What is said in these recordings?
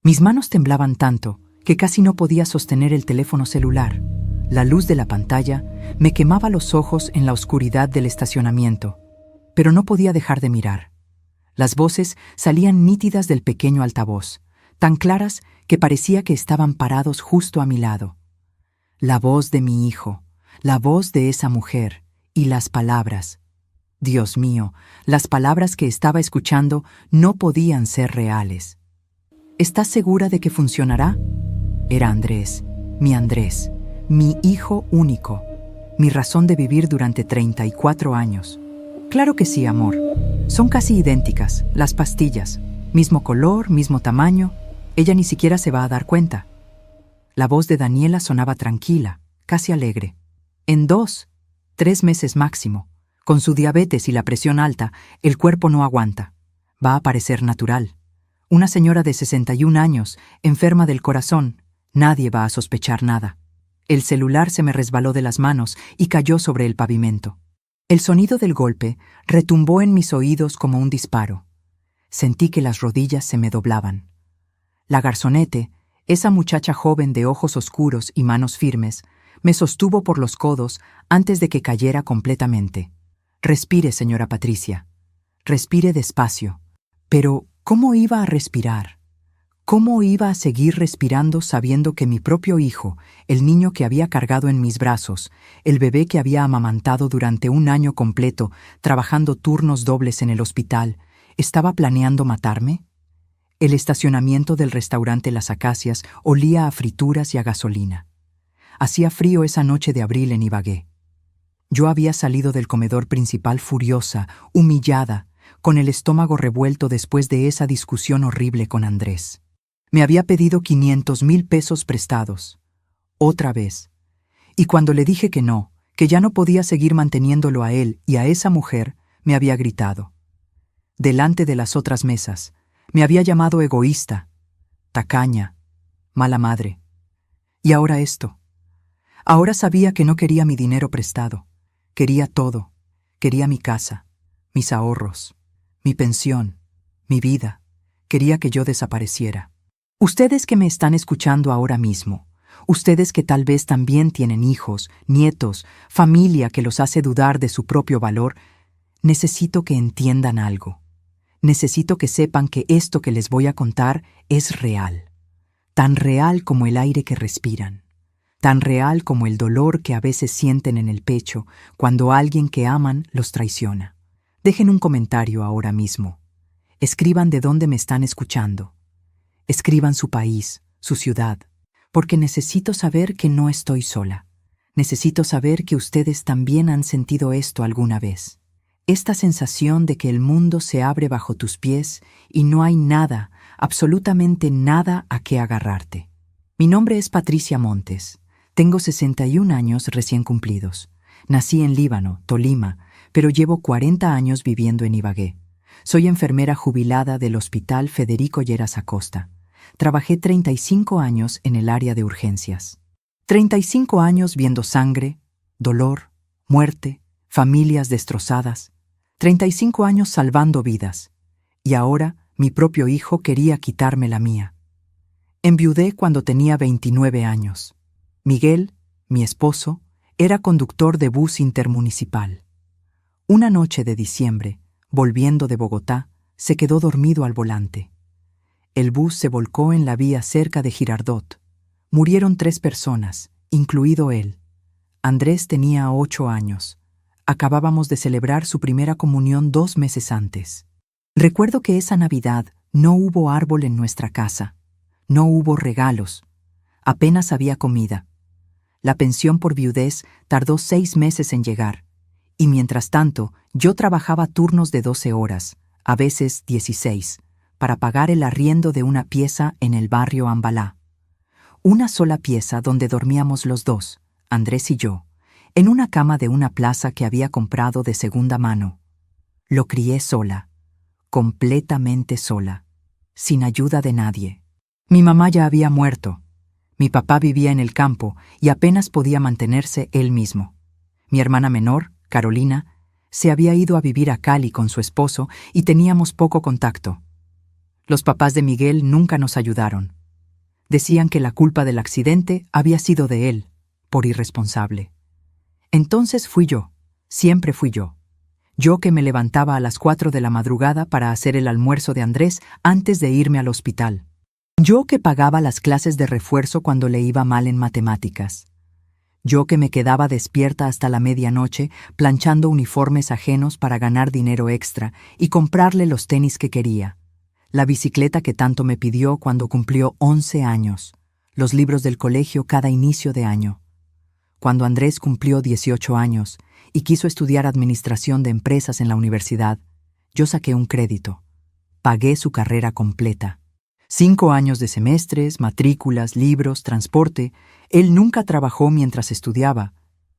Mis manos temblaban tanto que casi no podía sostener el teléfono celular. La luz de la pantalla me quemaba los ojos en la oscuridad del estacionamiento, pero no podía dejar de mirar. Las voces salían nítidas del pequeño altavoz, tan claras que parecía que estaban parados justo a mi lado. La voz de mi hijo, la voz de esa mujer y las palabras. Dios mío, las palabras que estaba escuchando no podían ser reales. ¿Estás segura de que funcionará? Era Andrés, mi hijo único, mi razón de vivir durante 34 años. Claro que sí, amor. Son casi idénticas, las pastillas. Mismo color, mismo tamaño. Ella ni siquiera se va a dar cuenta. La voz de Daniela sonaba tranquila, casi alegre. En 2, 3 meses máximo, con su diabetes y la presión alta, el cuerpo no aguanta. Va a parecer natural. Una señora de 61 años, enferma del corazón, nadie va a sospechar nada. El celular se me resbaló de las manos y cayó sobre el pavimento. El sonido del golpe retumbó en mis oídos como un disparo. Sentí que las rodillas se me doblaban. La garzonete, esa muchacha joven de ojos oscuros y manos firmes, me sostuvo por los codos antes de que cayera completamente. Respire, señora Patricia. Respire despacio. Pero, ¿cómo iba a respirar? ¿Cómo iba a seguir respirando sabiendo que mi propio hijo, el niño que había cargado en mis brazos, el bebé que había amamantado durante un año completo, trabajando turnos dobles en el hospital, estaba planeando matarme? El estacionamiento del restaurante Las Acacias olía a frituras y a gasolina. Hacía frío esa noche de abril en Ibagué. Yo había salido del comedor principal furiosa, humillada, con el estómago revuelto después de esa discusión horrible con Andrés. Me había pedido 500,000 pesos prestados. Otra vez. Y cuando le dije que no, que ya no podía seguir manteniéndolo a él y a esa mujer, me había gritado. Delante de las otras mesas, me había llamado egoísta, tacaña, mala madre. Y ahora esto. Ahora sabía que no quería mi dinero prestado. Quería todo. Quería mi casa, mis ahorros, mi pensión, mi vida. Quería que yo desapareciera. Ustedes que me están escuchando ahora mismo, ustedes que tal vez también tienen hijos, nietos, familia que los hace dudar de su propio valor, necesito que entiendan algo. Necesito que sepan que esto que les voy a contar es real. Tan real como el aire que respiran. Tan real como el dolor que a veces sienten en el pecho cuando alguien que aman los traiciona. Dejen un comentario ahora mismo. Escriban de dónde me están escuchando. Escriban su país, su ciudad, porque necesito saber que no estoy sola. Necesito saber que ustedes también han sentido esto alguna vez. Esta sensación de que el mundo se abre bajo tus pies y no hay nada, absolutamente nada a qué agarrarte. Mi nombre es Patricia Montes. Tengo 61 años recién cumplidos. Nací en Líbano, Tolima, pero llevo 40 años viviendo en Ibagué. Soy enfermera jubilada del Hospital Federico Lleras Acosta. Trabajé 35 años en el área de urgencias. 35 años viendo sangre, dolor, muerte, familias destrozadas. 35 años salvando vidas. Y ahora mi propio hijo quería quitarme la mía. Enviudé cuando tenía 29 años. Miguel, mi esposo, era conductor de bus intermunicipal. Una noche de diciembre, volviendo de Bogotá, se quedó dormido al volante. El bus se volcó en la vía cerca de Girardot. Murieron 3 personas, incluido él. Andrés tenía 8 años. Acabábamos de celebrar su primera comunión 2 meses antes. Recuerdo que esa Navidad no hubo árbol en nuestra casa. No hubo regalos. Apenas había comida. La pensión por viudez tardó 6 meses en llegar. Y mientras tanto, yo trabajaba turnos de 12 horas, a veces 16, para pagar el arriendo de una pieza en el barrio Ambalá. Una sola pieza donde dormíamos los dos, Andrés y yo, en una cama de una plaza que había comprado de segunda mano. Lo crié sola, completamente sola, sin ayuda de nadie. Mi mamá ya había muerto. Mi papá vivía en el campo y apenas podía mantenerse él mismo. Mi hermana menor, Carolina, se había ido a vivir a Cali con su esposo y teníamos poco contacto. Los papás de Miguel nunca nos ayudaron. Decían que la culpa del accidente había sido de él, por irresponsable. Entonces fui yo, siempre fui yo. Yo que me levantaba a las 4 de la madrugada para hacer el almuerzo de Andrés antes de irme al hospital. Yo que pagaba las clases de refuerzo cuando le iba mal en matemáticas. Yo que me quedaba despierta hasta la medianoche planchando uniformes ajenos para ganar dinero extra y comprarle los tenis que quería, la bicicleta que tanto me pidió cuando cumplió 11 años, los libros del colegio cada inicio de año. Cuando Andrés cumplió 18 años y quiso estudiar administración de empresas en la universidad, yo saqué un crédito. Pagué su carrera completa. 5 años de semestres, matrículas, libros, transporte. Él nunca trabajó mientras estudiaba.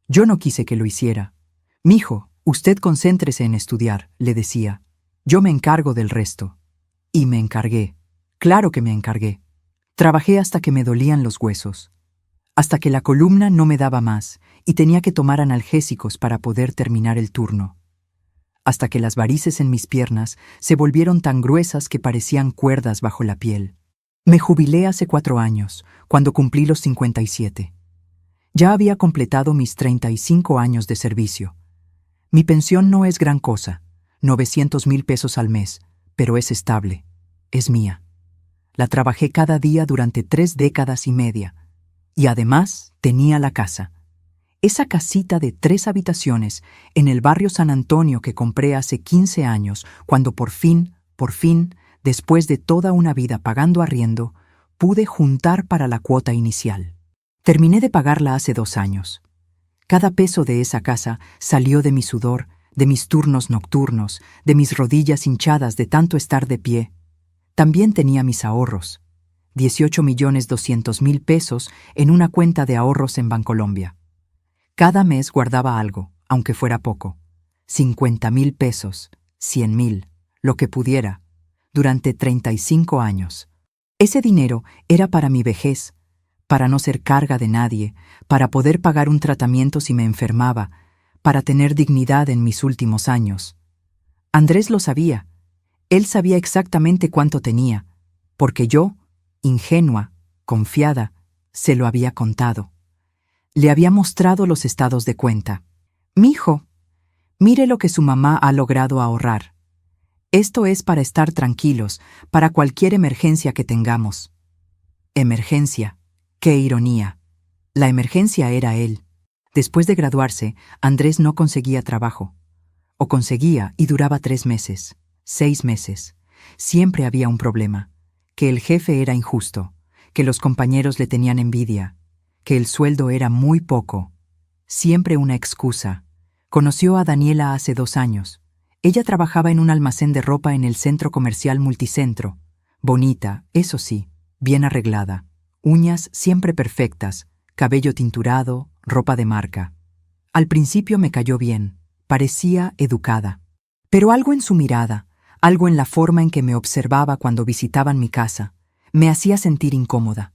Yo no quise que lo hiciera. «Mijo, usted concéntrese en estudiar», le decía. «Yo me encargo del resto». Y me encargué. Claro que me encargué. Trabajé hasta que me dolían los huesos. Hasta que la columna no me daba más y tenía que tomar analgésicos para poder terminar el turno. Hasta que las varices en mis piernas se volvieron tan gruesas que parecían cuerdas bajo la piel. Me jubilé hace 4 años, cuando cumplí los 57. Ya había completado mis 35 años de servicio. Mi pensión no es gran cosa, 900,000 pesos al mes, pero es estable, es mía. La trabajé cada día durante 3 décadas y media. Y además tenía la casa. Esa casita de 3 habitaciones en el barrio San Antonio que compré hace 15 años, cuando por fin, después de toda una vida pagando arriendo, pude juntar para la cuota inicial. Terminé de pagarla hace 2 años. Cada peso de esa casa salió de mi sudor, de mis turnos nocturnos, de mis rodillas hinchadas de tanto estar de pie. También tenía mis ahorros. 18,200,000 pesos en una cuenta de ahorros en Bancolombia. Cada mes guardaba algo, aunque fuera poco. 50,000 pesos, 100,000, lo que pudiera, durante 35 años. Ese dinero era para mi vejez, para no ser carga de nadie, para poder pagar un tratamiento si me enfermaba, para tener dignidad en mis últimos años. Andrés lo sabía. Él sabía exactamente cuánto tenía, porque yo, ingenua, confiada, se lo había contado. Le había mostrado los estados de cuenta. «Mijo, mire lo que su mamá ha logrado ahorrar. Esto es para estar tranquilos, para cualquier emergencia que tengamos». Emergencia. ¡Qué ironía! La emergencia era él. Después de graduarse, Andrés no conseguía trabajo. O conseguía y duraba 3 meses, 6 meses. Siempre había un problema. Que el jefe era injusto, que los compañeros le tenían envidia, que el sueldo era muy poco. Siempre una excusa. Conoció a Daniela hace 2 años. Ella trabajaba en un almacén de ropa en el centro comercial Multicentro. Bonita, eso sí, bien arreglada. Uñas siempre perfectas, cabello tinturado, ropa de marca. Al principio me cayó bien, parecía educada. Pero algo en su mirada, algo en la forma en que me observaba cuando visitaban mi casa, me hacía sentir incómoda,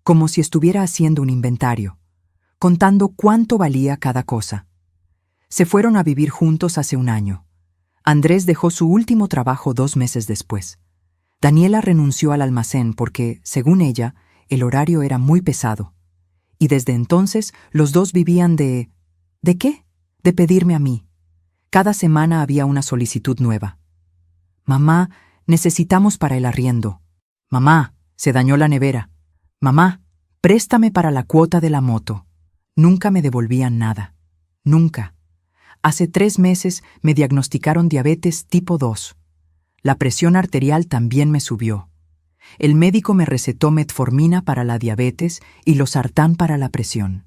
como si estuviera haciendo un inventario, contando cuánto valía cada cosa. Se fueron a vivir juntos hace 1 año. Andrés dejó su último trabajo 2 meses después. Daniela renunció al almacén porque, según ella, el horario era muy pesado. Y desde entonces los dos vivían de... ¿De qué? De pedirme a mí. Cada semana había una solicitud nueva. «Mamá, necesitamos para el arriendo». «Mamá, se dañó la nevera». «Mamá, préstame para la cuota de la moto». Nunca me devolvían nada. Nunca. Hace 3 meses me diagnosticaron diabetes tipo 2. La presión arterial también me subió. El médico me recetó metformina para la diabetes y losartán para la presión.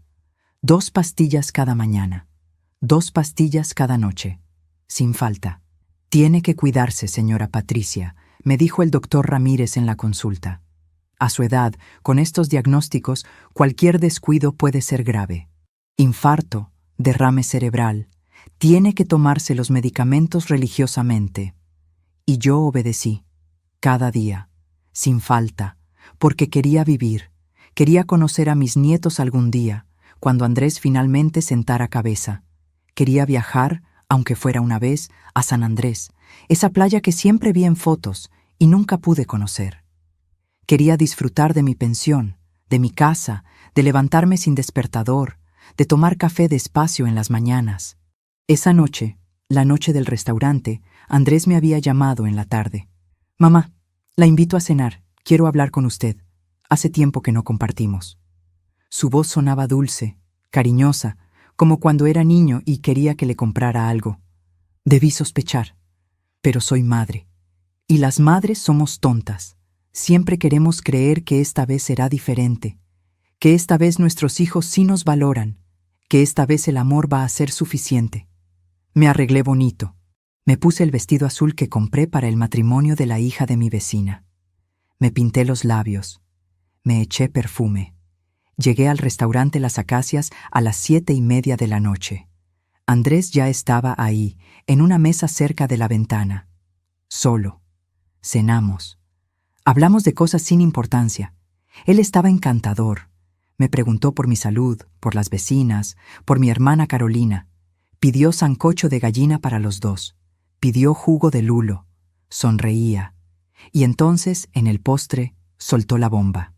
2 pastillas cada mañana. 2 pastillas cada noche. Sin falta. «Tiene que cuidarse, señora Patricia», me dijo el doctor Ramírez en la consulta. A su edad, con estos diagnósticos, cualquier descuido puede ser grave. Infarto, derrame cerebral. Tiene que tomarse los medicamentos religiosamente. Y yo obedecí, cada día, sin falta, porque quería vivir, quería conocer a mis nietos algún día, cuando Andrés finalmente sentara cabeza. Quería viajar, aunque fuera una vez, a San Andrés, esa playa que siempre vi en fotos y nunca pude conocer. Quería disfrutar de mi pensión, de mi casa, de levantarme sin despertador, de tomar café despacio en las mañanas. Esa noche, la noche del restaurante, Andrés me había llamado en la tarde. «Mamá, la invito a cenar. Quiero hablar con usted. Hace tiempo que no compartimos». Su voz sonaba dulce, cariñosa, como cuando era niño y quería que le comprara algo. Debí sospechar, pero soy madre. Y las madres somos tontas. Siempre queremos creer que esta vez será diferente, que esta vez nuestros hijos sí nos valoran, que esta vez el amor va a ser suficiente. Me arreglé bonito. Me puse el vestido azul que compré para el matrimonio de la hija de mi vecina. Me pinté los labios. Me eché perfume. Llegué al restaurante Las Acacias a las 7:30 de la noche. Andrés ya estaba ahí, en una mesa cerca de la ventana. Solo. Cenamos. Hablamos de cosas sin importancia. Él estaba encantador. Me preguntó por mi salud, por las vecinas, por mi hermana Carolina. Pidió sancocho de gallina para los dos. Pidió jugo de lulo. Sonreía. Y entonces, en el postre, soltó la bomba.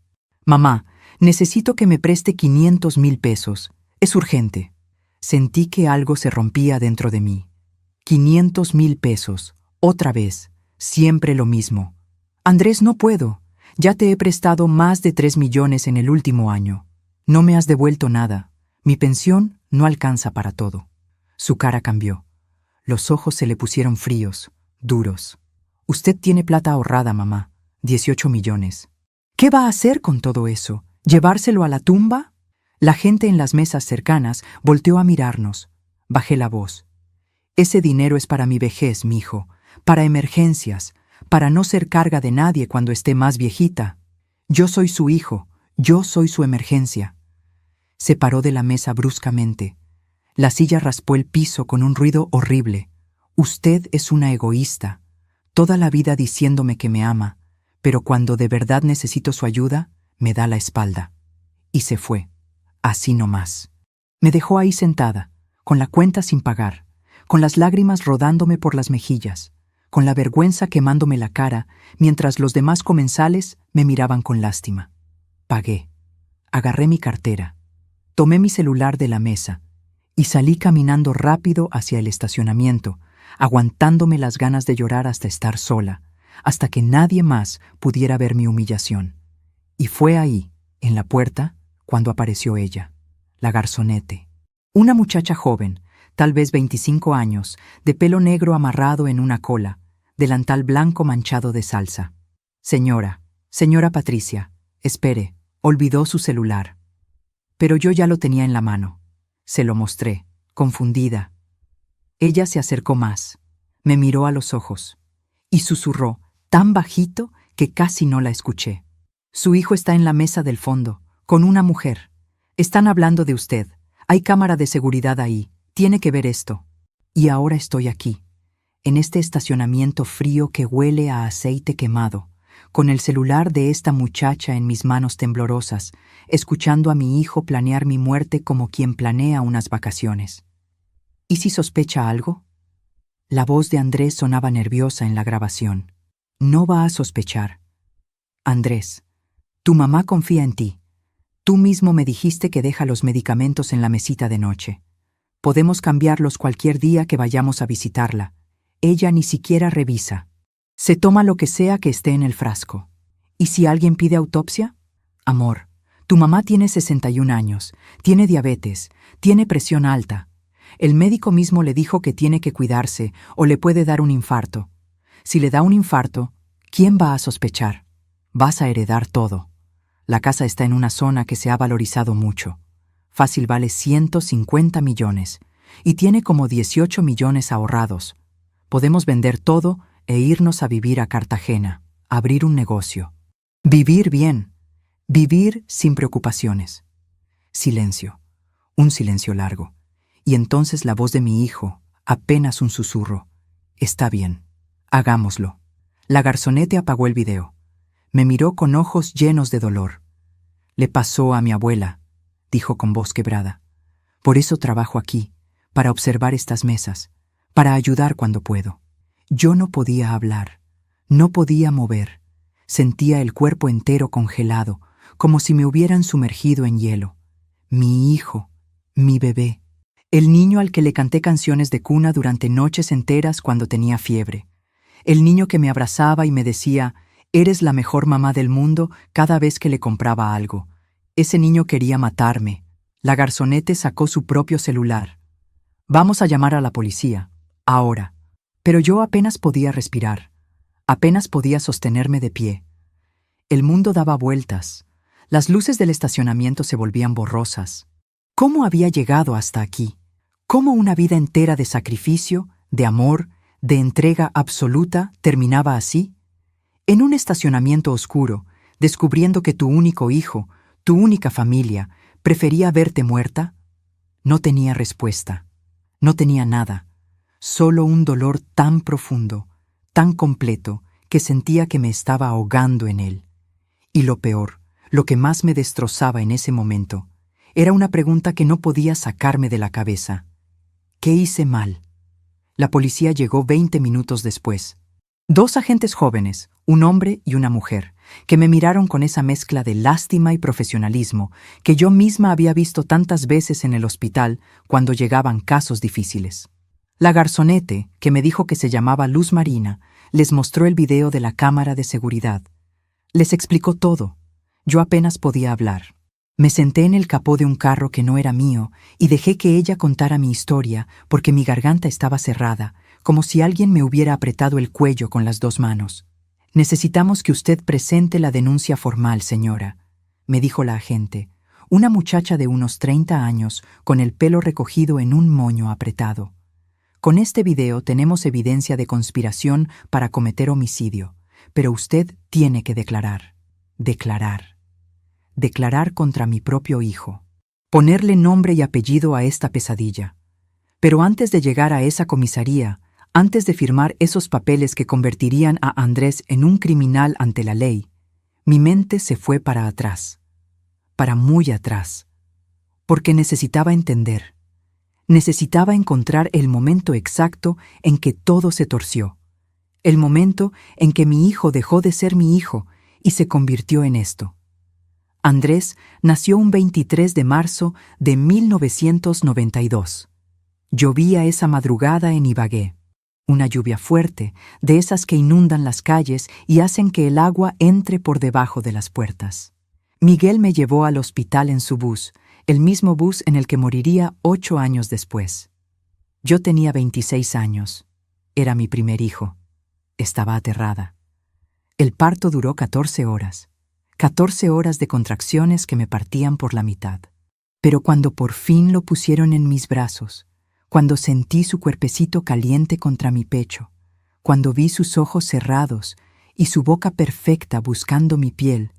«Mamá, necesito que me preste 500,000 pesos. Es urgente». Sentí que algo se rompía dentro de mí. 500,000 pesos. Otra vez. Siempre lo mismo. «Andrés, no puedo. Ya te he prestado más de 3 millones en el último año. No me has devuelto nada. Mi pensión no alcanza para todo». Su cara cambió. Los ojos se le pusieron fríos, duros. «Usted tiene plata ahorrada, mamá. 18 millones. ¿Qué va a hacer con todo eso? ¿Llevárselo a la tumba?» La gente en las mesas cercanas volteó a mirarnos. Bajé la voz. «Ese dinero es para mi vejez, mijo, para emergencias, para no ser carga de nadie cuando esté más viejita. Yo soy su hijo, yo soy su emergencia». Se paró de la mesa bruscamente. La silla raspó el piso con un ruido horrible. «Usted es una egoísta. Toda la vida diciéndome que me ama, pero cuando de verdad necesito su ayuda, me da la espalda». Y se fue. Así nomás. Me dejó ahí sentada, con la cuenta sin pagar, con las lágrimas rodándome por las mejillas, con la vergüenza quemándome la cara, mientras los demás comensales me miraban con lástima. Pagué. Agarré mi cartera. Tomé mi celular de la mesa y salí caminando rápido hacia el estacionamiento, aguantándome las ganas de llorar hasta estar sola, hasta que nadie más pudiera ver mi humillación. Y fue ahí, en la puerta, cuando apareció ella, la garzonete. Una muchacha joven, tal vez 25 años, de pelo negro amarrado en una cola, delantal blanco manchado de salsa. Señora Patricia, espere, olvidó su celular». Pero yo ya lo tenía en la mano. Se lo mostré, confundida. Ella se acercó más, me miró a los ojos y susurró tan bajito que casi no la escuché. «Su hijo está en la mesa del fondo, con una mujer. Están hablando de usted. Hay cámara de seguridad ahí. Tiene que ver esto». Y ahora estoy aquí, en este estacionamiento frío que huele a aceite quemado, con el celular de esta muchacha en mis manos temblorosas, escuchando a mi hijo planear mi muerte como quien planea unas vacaciones. ¿Y si sospecha algo? La voz de Andrés sonaba nerviosa en la grabación. «No va a sospechar. Andrés, tu mamá confía en ti. Tú mismo me dijiste que deja los medicamentos en la mesita de noche. Podemos cambiarlos cualquier día que vayamos a visitarla. Ella ni siquiera revisa. Se toma lo que sea que esté en el frasco. ¿Y si alguien pide autopsia? Amor, tu mamá tiene 61 años, tiene diabetes, tiene presión alta. El médico mismo le dijo que tiene que cuidarse o le puede dar un infarto. Si le da un infarto, ¿quién va a sospechar? Vas a heredar todo. La casa está en una zona que se ha valorizado mucho. Fácil vale 150 millones y tiene como 18 millones ahorrados. Podemos vender todo e irnos a vivir a Cartagena, abrir un negocio. Vivir bien, vivir sin preocupaciones». Silencio, un silencio largo. Y entonces la voz de mi hijo, apenas un susurro. «Está bien, hagámoslo». La garzonete apagó el video. Me miró con ojos llenos de dolor. «Le pasó a mi abuela», dijo con voz quebrada. «Por eso trabajo aquí, para observar estas mesas, para ayudar cuando puedo». Yo no podía hablar. No podía mover. Sentía el cuerpo entero congelado, como si me hubieran sumergido en hielo. Mi hijo, mi bebé, el niño al que le canté canciones de cuna durante noches enteras cuando tenía fiebre. El niño que me abrazaba y me decía, «Eres la mejor mamá del mundo» cada vez que le compraba algo. Ese niño quería matarme. La garzonete sacó su propio celular. «Vamos a llamar a la policía. Ahora». Pero yo apenas podía respirar. Apenas podía sostenerme de pie. El mundo daba vueltas. Las luces del estacionamiento se volvían borrosas. ¿Cómo había llegado hasta aquí? ¿Cómo una vida entera de sacrificio, de amor, de entrega absoluta terminaba así? En un estacionamiento oscuro, descubriendo que tu único hijo, tu única familia, prefería verte muerta. No tenía respuesta. No tenía nada. Solo un dolor tan profundo, tan completo, que sentía que me estaba ahogando en él. Y lo peor, lo que más me destrozaba en ese momento, era una pregunta que no podía sacarme de la cabeza. ¿Qué hice mal? La policía llegó 20 minutos después. 2 agentes jóvenes, un hombre y una mujer, que me miraron con esa mezcla de lástima y profesionalismo que yo misma había visto tantas veces en el hospital cuando llegaban casos difíciles. La garzonete, que me dijo que se llamaba Luz Marina, les mostró el video de la cámara de seguridad. Les explicó todo. Yo apenas podía hablar. Me senté en el capó de un carro que no era mío y dejé que ella contara mi historia porque mi garganta estaba cerrada, como si alguien me hubiera apretado el cuello con las 2 manos. «Necesitamos que usted presente la denuncia formal, señora», me dijo la agente, una muchacha de unos 30 años con el pelo recogido en un moño apretado. «Con este video tenemos evidencia de conspiración para cometer homicidio, pero usted tiene que declarar. Declarar contra mi propio hijo. Ponerle nombre y apellido a esta pesadilla. Pero antes de llegar a esa comisaría, antes de firmar esos papeles que convertirían a Andrés en un criminal ante la ley, mi mente se fue para atrás, para muy atrás, porque necesitaba entender. Necesitaba encontrar el momento exacto en que todo se torció, el momento en que mi hijo dejó de ser mi hijo y se convirtió en esto. Andrés nació un 23 de marzo de 1992. Llovía esa madrugada en Ibagué. Una lluvia fuerte, de esas que inundan las calles y hacen que el agua entre por debajo de las puertas. Miguel me llevó al hospital en su bus, el mismo bus en el que moriría 8 años después. Yo tenía 26 años. Era mi primer hijo. Estaba aterrada. El parto duró 14 horas. 14 horas de contracciones que me partían por la mitad. Pero cuando por fin lo pusieron en mis brazos, cuando sentí su cuerpecito caliente contra mi pecho, cuando vi sus ojos cerrados y su boca perfecta buscando mi piel,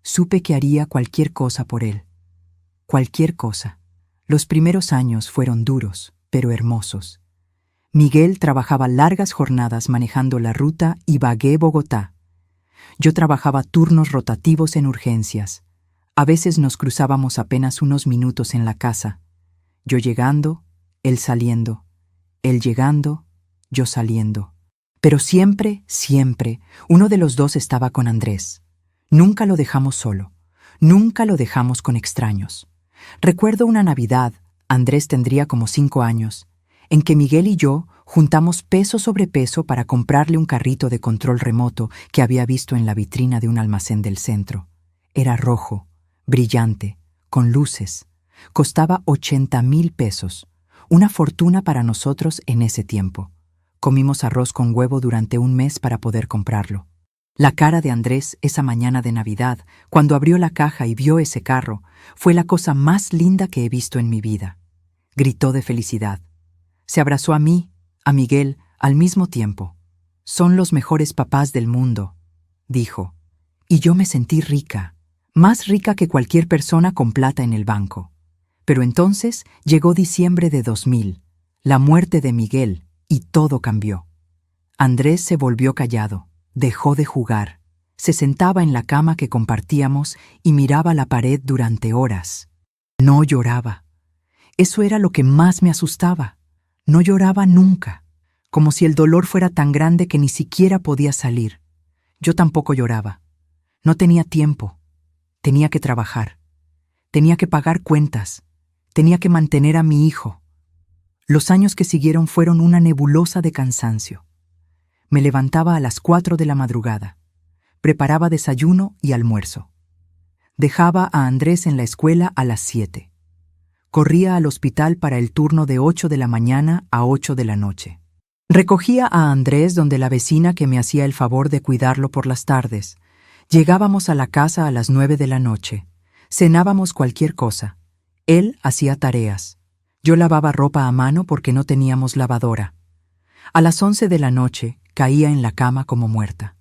supe que haría cualquier cosa por él. Cualquier cosa. Los primeros años fueron duros, pero hermosos. Miguel trabajaba largas jornadas manejando la ruta Ibagué-Bogotá. Yo trabajaba turnos rotativos en urgencias. A veces nos cruzábamos apenas unos minutos en la casa. Yo llegando, él saliendo. Él llegando, yo saliendo. Pero siempre, uno de los dos estaba con Andrés. Nunca lo dejamos solo. Nunca lo dejamos con extraños. Recuerdo una Navidad, Andrés tendría como 5 años, en que Miguel y yo juntamos peso sobre peso para comprarle un carrito de control remoto que había visto en la vitrina de un almacén del centro. Era rojo, brillante, con luces. Costaba 80,000 pesos, una fortuna para nosotros en ese tiempo. Comimos arroz con huevo durante un mes para poder comprarlo. La cara de Andrés esa mañana de Navidad, cuando abrió la caja y vio ese carro, fue la cosa más linda que he visto en mi vida. Gritó de felicidad. Se abrazó a mí, a Miguel, al mismo tiempo. «Son los mejores papás del mundo», dijo. Y yo me sentí rica, más rica que cualquier persona con plata en el banco. Pero entonces llegó diciembre de 2000, la muerte de Miguel, y todo cambió. Andrés se volvió callado. Dejó de jugar, se sentaba en la cama que compartíamos y miraba la pared durante horas. No lloraba. Eso era lo que más me asustaba. No lloraba nunca, como si el dolor fuera tan grande que ni siquiera podía salir. Yo tampoco lloraba. No tenía tiempo. Tenía que trabajar. Tenía que pagar cuentas. Tenía que mantener a mi hijo. Los años que siguieron fueron una nebulosa de cansancio. Me levantaba a las 4 de la madrugada. Preparaba desayuno y almuerzo. Dejaba a Andrés en la escuela a las 7. Corría al hospital para el turno de 8 de la mañana a 8 de la noche. Recogía a Andrés donde la vecina que me hacía el favor de cuidarlo por las tardes. Llegábamos a la casa a las 9 de la noche. Cenábamos cualquier cosa. Él hacía tareas. Yo lavaba ropa a mano porque no teníamos lavadora. A las 11 de la noche caía en la cama como muerta.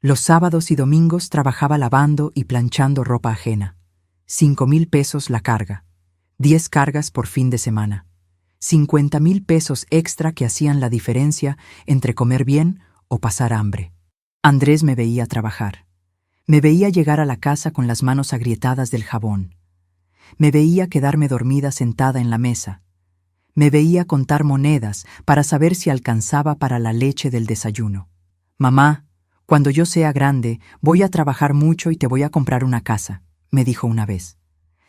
Los sábados y domingos trabajaba lavando y planchando ropa ajena. 5,000 pesos la carga. 10 cargas por fin de semana. 50,000 pesos extra que hacían la diferencia entre comer bien o pasar hambre. Andrés me veía trabajar. Me veía llegar a la casa con las manos agrietadas del jabón. Me veía quedarme dormida sentada en la mesa. Me veía contar monedas para saber si alcanzaba para la leche del desayuno. «Mamá, cuando yo sea grande, voy a trabajar mucho y te voy a comprar una casa», me dijo una vez.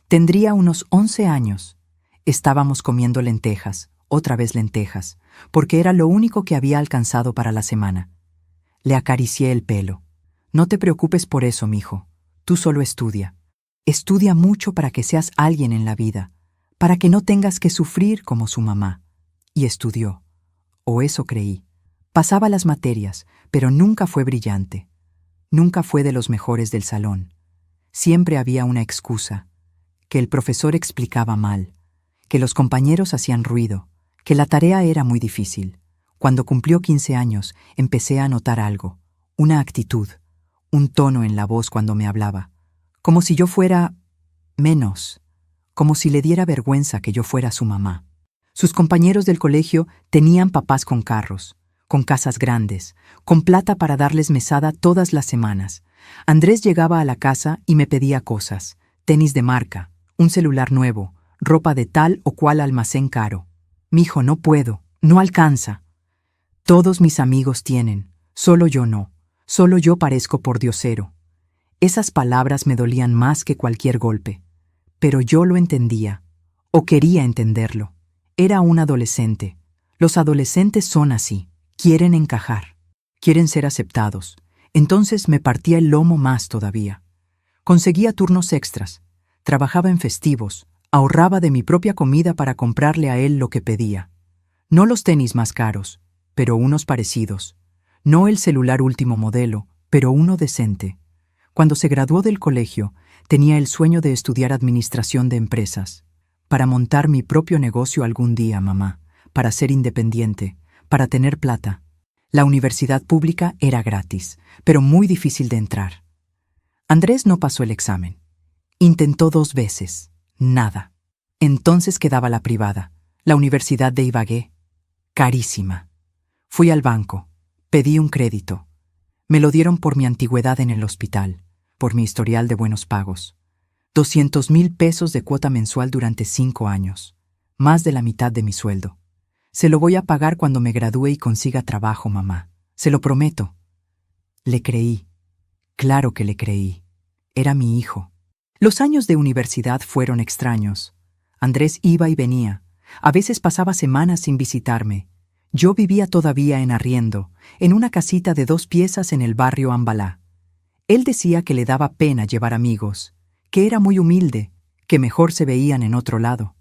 Tendría unos 11 años. Estábamos comiendo lentejas, otra vez lentejas, porque era lo único que había alcanzado para la semana. Le acaricié el pelo. «No te preocupes por eso, mijo. Tú solo estudia. Estudia mucho para que seas alguien en la vida, para que no tengas que sufrir como su mamá». Y estudió. O eso creí. Pasaba las materias, pero nunca fue brillante. Nunca fue de los mejores del salón. Siempre había una excusa. Que el profesor explicaba mal, que los compañeros hacían ruido, que la tarea era muy difícil. Cuando cumplió 15 años, empecé a notar algo, una actitud, un tono en la voz cuando me hablaba, como si yo fuera menos, como si le diera vergüenza que yo fuera su mamá. Sus compañeros del colegio tenían papás con carros, con casas grandes, con plata para darles mesada todas las semanas. Andrés llegaba a la casa y me pedía cosas, tenis de marca, un celular nuevo, ropa de tal o cual almacén caro. «Mijo, no puedo, no alcanza. Todos mis amigos tienen, solo yo no, solo yo parezco pordiosero». Esas palabras me dolían más que cualquier golpe, pero yo lo entendía, o quería entenderlo. Era un adolescente. Los adolescentes son así, quieren encajar, quieren ser aceptados. Entonces me partía el lomo más todavía. Conseguía turnos extras, trabajaba en festivos, ahorraba de mi propia comida para comprarle a él lo que pedía. No los tenis más caros, pero unos parecidos. No el celular último modelo, pero uno decente. Cuando se graduó del colegio, tenía el sueño de estudiar administración de empresas. Para montar mi propio negocio algún día, mamá, para ser independiente, para tener plata. La universidad pública era gratis, pero muy difícil de entrar. Andrés no pasó el examen. Intentó 2 veces. Nada. Entonces quedaba la privada, la Universidad de Ibagué. Carísima. Fui al banco. Pedí un crédito. Me lo dieron por mi antigüedad en el hospital, por mi historial de buenos pagos. 200,000 pesos de cuota mensual durante 5 años. Más de la mitad de mi sueldo. Se lo voy a pagar cuando me gradúe y consiga trabajo, mamá. Se lo prometo. Le creí. Claro que le creí. Era mi hijo. Los años de universidad fueron extraños. Andrés iba y venía. A veces pasaba semanas sin visitarme. Yo vivía todavía en arriendo, en una casita de 2 piezas en el barrio Ambalá. Él decía que le daba pena llevar amigos, que era muy humilde, que mejor se veían en otro lado.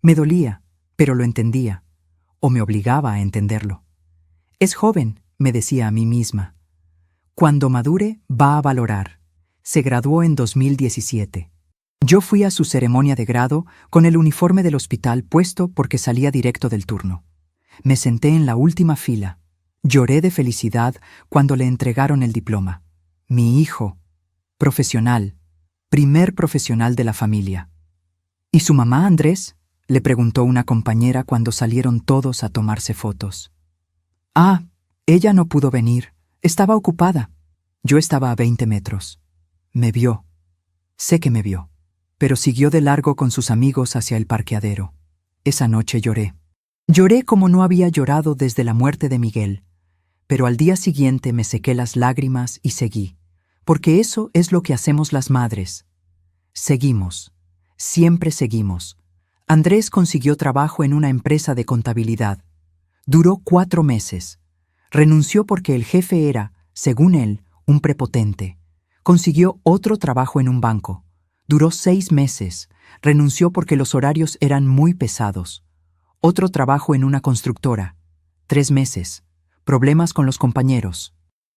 Me dolía, pero lo entendía, o me obligaba a entenderlo. Es joven, me decía a mí misma. Cuando madure, va a valorar. Se graduó en 2017. Yo fui a su ceremonia de grado con el uniforme del hospital puesto porque salía directo del turno. Me senté en la última fila. Lloré de felicidad cuando le entregaron el diploma. Mi hijo, profesional, primer profesional de la familia. ¿Y su mamá, Andrés?, le preguntó una compañera cuando salieron todos a tomarse fotos. «Ah, ella no pudo venir. Estaba ocupada». Yo estaba a 20 metros. Me vio. Sé que me vio. Pero siguió de largo con sus amigos hacia el parqueadero. Esa noche lloré. Lloré como no había llorado desde la muerte de Miguel. Pero al día siguiente me sequé las lágrimas y seguí, porque eso es lo que hacemos las madres. Seguimos, siempre seguimos. Andrés consiguió trabajo en una empresa de contabilidad. Duró 4 meses. Renunció porque el jefe era, según él, un prepotente. Consiguió otro trabajo en un banco. Duró 6 meses. Renunció porque los horarios eran muy pesados. Otro trabajo en una constructora. 3 meses. Problemas con los compañeros.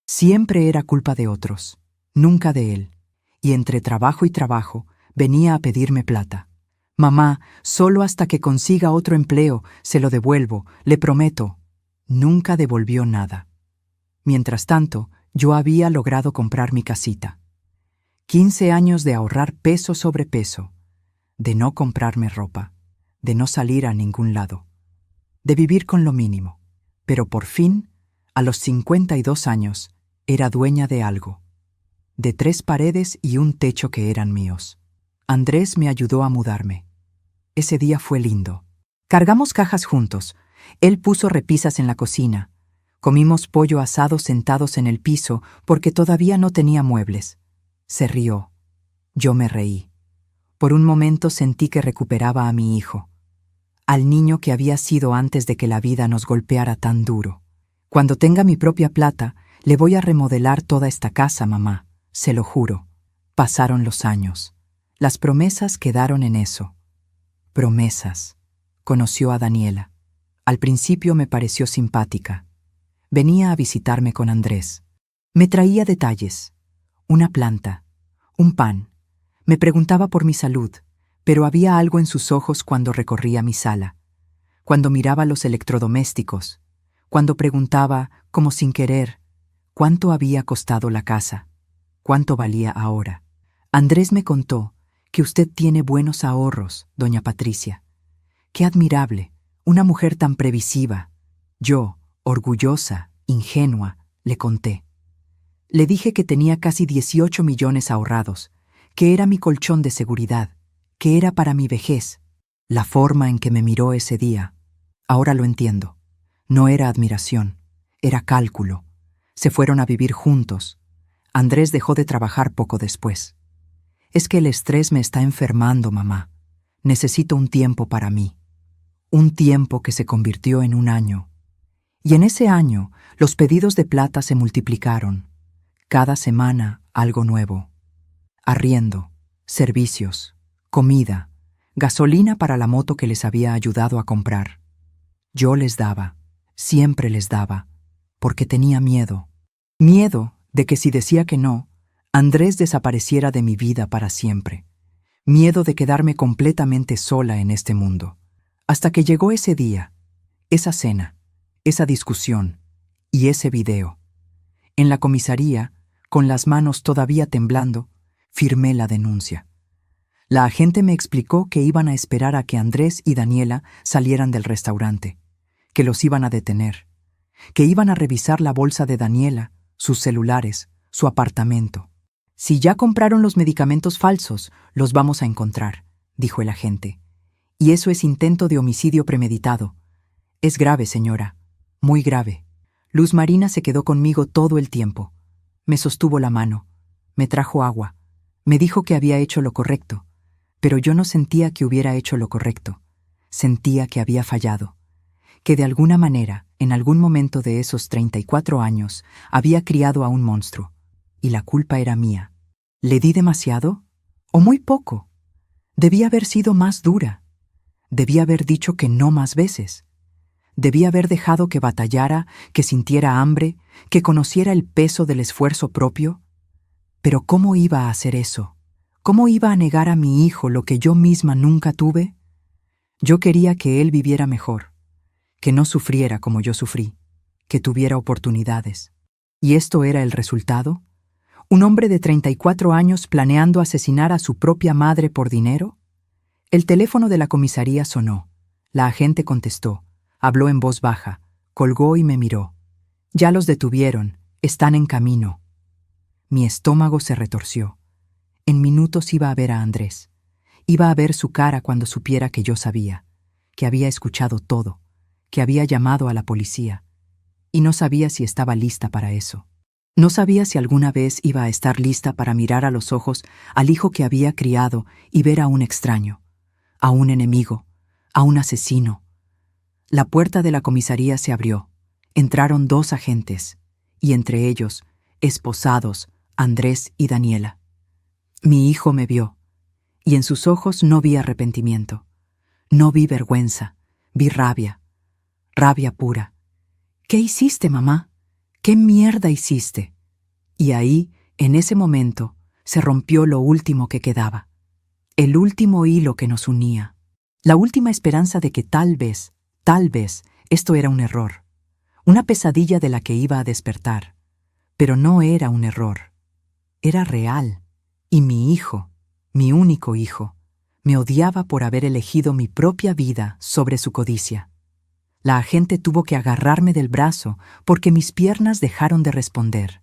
Siempre era culpa de otros, nunca de él. Y entre trabajo y trabajo, venía a pedirme plata. Mamá, solo hasta que consiga otro empleo, se lo devuelvo, le prometo. Nunca devolvió nada. Mientras tanto, yo había logrado comprar mi casita. 15 años de ahorrar peso sobre peso, de no comprarme ropa, de no salir a ningún lado, de vivir con lo mínimo. Pero por fin, a los 52 años, era dueña de algo, de 3 paredes y un techo que eran míos. Andrés me ayudó a mudarme. Ese día fue lindo. Cargamos cajas juntos. Él puso repisas en la cocina. Comimos pollo asado sentados en el piso porque todavía no tenía muebles. Se rió. Yo me reí. Por un momento sentí que recuperaba a mi hijo, al niño que había sido antes de que la vida nos golpeara tan duro. Cuando tenga mi propia plata, le voy a remodelar toda esta casa, mamá, se lo juro. Pasaron los años. Las promesas quedaron en eso. Promesas. Conoció a Daniela. Al principio me pareció simpática. Venía a visitarme con Andrés. Me traía detalles. Una planta. Un pan. Me preguntaba por mi salud, pero había algo en sus ojos cuando recorría mi sala, cuando miraba los electrodomésticos, cuando preguntaba, como sin querer, cuánto había costado la casa, cuánto valía ahora. Andrés me contó que usted tiene buenos ahorros, doña Patricia. Qué admirable, una mujer tan previsiva. Yo, orgullosa, ingenua, le conté. Le dije que tenía casi 18 millones ahorrados, que era mi colchón de seguridad, que era para mi vejez. La forma en que me miró ese día, ahora lo entiendo. No era admiración, era cálculo. Se fueron a vivir juntos. Andrés dejó de trabajar poco después. Es que el estrés me está enfermando, mamá. Necesito un tiempo para mí. Un tiempo que se convirtió en un año. Y en ese año, los pedidos de plata se multiplicaron. Cada semana, algo nuevo. Arriendo, servicios, comida, gasolina para la moto que les había ayudado a comprar. Yo les daba, siempre les daba, porque tenía miedo. Miedo de que si decía que no, Andrés desapareciera de mi vida para siempre. Miedo de quedarme completamente sola en este mundo. Hasta que llegó ese día, esa cena, esa discusión y ese video. En la comisaría, con las manos todavía temblando, firmé la denuncia. La agente me explicó que iban a esperar a que Andrés y Daniela salieran del restaurante, que los iban a detener, que iban a revisar la bolsa de Daniela, sus celulares, su apartamento. Si ya compraron los medicamentos falsos, los vamos a encontrar, dijo el agente. Y eso es intento de homicidio premeditado. Es grave, señora, muy grave. Luz Marina se quedó conmigo todo el tiempo. Me sostuvo la mano, me trajo agua. Me dijo que había hecho lo correcto, pero yo no sentía que hubiera hecho lo correcto. Sentía que había fallado, que de alguna manera, en algún momento de esos 34 años, había criado a un monstruo, y la culpa era mía. ¿Le di demasiado? ¿O muy poco? Debía haber sido más dura. Debía haber dicho que no más veces. Debía haber dejado que batallara, que sintiera hambre, que conociera el peso del esfuerzo propio. Pero ¿cómo iba a hacer eso? ¿Cómo iba a negar a mi hijo lo que yo misma nunca tuve? Yo quería que él viviera mejor, que no sufriera como yo sufrí, que tuviera oportunidades. ¿Y esto era el resultado? ¿Un hombre de 34 años planeando asesinar a su propia madre por dinero? El teléfono de la comisaría sonó. La agente contestó, habló en voz baja, colgó y me miró. Ya los detuvieron, están en camino. Mi estómago se retorció. En minutos iba a ver a Andrés. Iba a ver su cara cuando supiera que yo sabía, que había escuchado todo, que había llamado a la policía. y no sabía si estaba lista para eso. No sabía si alguna vez iba a estar lista para mirar a los ojos al hijo que había criado y ver a un extraño, a un enemigo, a un asesino. La puerta de la comisaría se abrió. Entraron 2 agentes, y entre ellos, esposados, Andrés y Daniela. Mi hijo me vio, y en sus ojos no vi arrepentimiento. No vi vergüenza, vi rabia. Rabia pura. ¿Qué hiciste, mamá? ¿Qué mierda hiciste? Y ahí, en ese momento, se rompió lo último que quedaba. El último hilo que nos unía. La última esperanza de que tal vez, esto era un error. Una pesadilla de la que iba a despertar. Pero no era un error. Era real. Y mi hijo, mi único hijo, me odiaba por haber elegido mi propia vida sobre su codicia. La agente tuvo que agarrarme del brazo porque mis piernas dejaron de responder.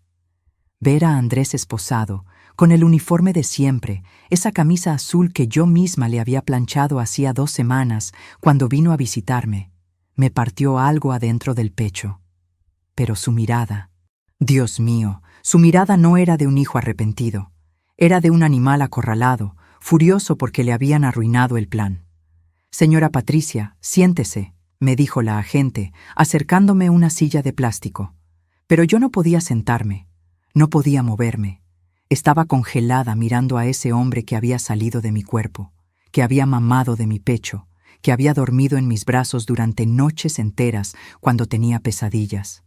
Ver a Andrés esposado, con el uniforme de siempre, esa camisa azul que yo misma le había planchado hacía 2 semanas cuando vino a visitarme, me partió algo adentro del pecho. Pero su mirada, Dios mío, su mirada no era de un hijo arrepentido, era de un animal acorralado, furioso porque le habían arruinado el plan. «Señora Patricia, siéntese», me dijo la agente, acercándome una silla de plástico. Pero yo no podía sentarme, no podía moverme. Estaba congelada mirando a ese hombre que había salido de mi cuerpo, que había mamado de mi pecho, que había dormido en mis brazos durante noches enteras cuando tenía pesadillas.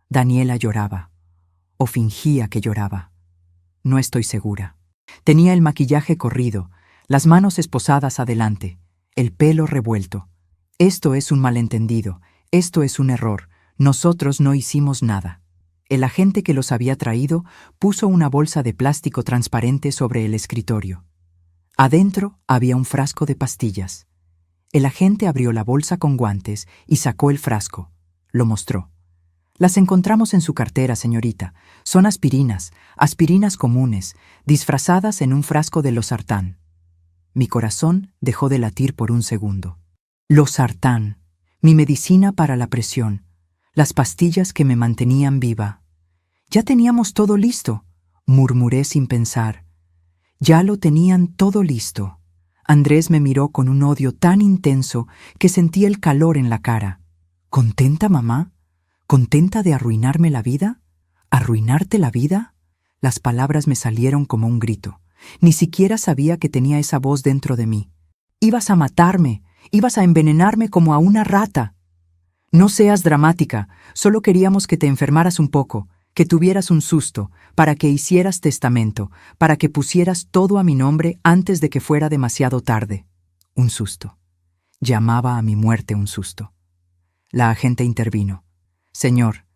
Daniela lloraba, o fingía que lloraba. No estoy segura. Tenía el maquillaje corrido, las manos esposadas adelante, el pelo revuelto. Esto es un malentendido, esto es un error, nosotros no hicimos nada. El agente que los había traído puso una bolsa de plástico transparente sobre el escritorio. Adentro había un frasco de pastillas. El agente abrió la bolsa con guantes y sacó el frasco. Lo mostró. «Las encontramos en su cartera, señorita. Son aspirinas comunes, disfrazadas en un frasco de losartán». Mi corazón dejó de latir por un segundo. Losartán, mi medicina para la presión, las pastillas que me mantenían viva. «Ya teníamos todo listo», murmuré sin pensar. Ya lo tenían todo listo. Andrés me miró con un odio tan intenso que sentí el calor en la cara. «¿Contenta, mamá? ¿Contenta de arruinarme la vida? ¿Arruinarte la vida?» Las palabras me salieron como un grito. Ni siquiera sabía que tenía esa voz dentro de mí. «Ibas a matarme, ibas a envenenarme como a una rata». «No seas dramática, solo queríamos que te enfermaras un poco, que tuvieras un susto, para que hicieras testamento, para que pusieras todo a mi nombre antes de que fuera demasiado tarde». Un susto. Llamaba a mi muerte un susto. La agente intervino. «Señor,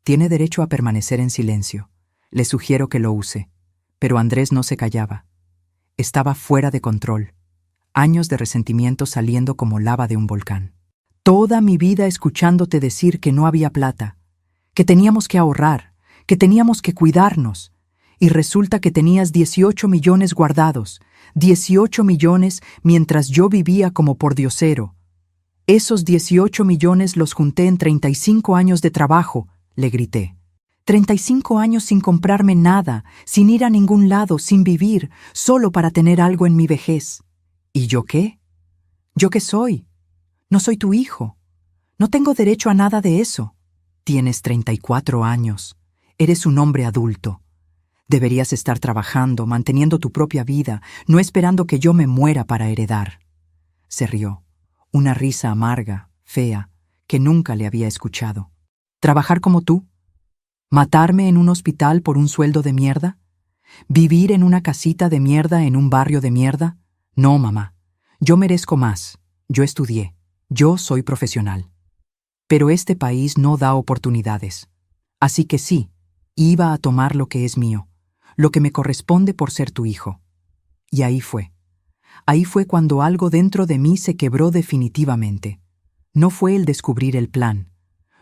tiene derecho a permanecer en silencio. Le sugiero que lo use». Pero Andrés no se callaba. Estaba fuera de control. Años de resentimiento saliendo como lava de un volcán. Toda mi vida escuchándote decir que no había plata, que teníamos que ahorrar, que teníamos que cuidarnos. Y resulta que tenías 18 millones guardados, 18 millones mientras yo vivía como pordiosero. «Esos 18 millones los junté en 35 años de trabajo», le grité. 35 años sin comprarme nada, sin ir a ningún lado, sin vivir, solo para tener algo en mi vejez. ¿Y yo qué? ¿Yo qué soy? No soy tu hijo. No tengo derecho a nada de eso. Tienes 34 años. Eres un hombre adulto. Deberías estar trabajando, manteniendo tu propia vida, no esperando que yo me muera para heredar. Se rió. Una risa amarga, fea, que nunca le había escuchado. ¿Trabajar como tú? ¿Matarme en un hospital por un sueldo de mierda? ¿Vivir en una casita de mierda en un barrio de mierda? No, mamá. Yo merezco más. Yo estudié. Yo soy profesional. Pero este país no da oportunidades. Así que sí, iba a tomar lo que es mío, lo que me corresponde por ser tu hijo. Y ahí fue. Ahí fue cuando algo dentro de mí se quebró definitivamente. No fue el descubrir el plan.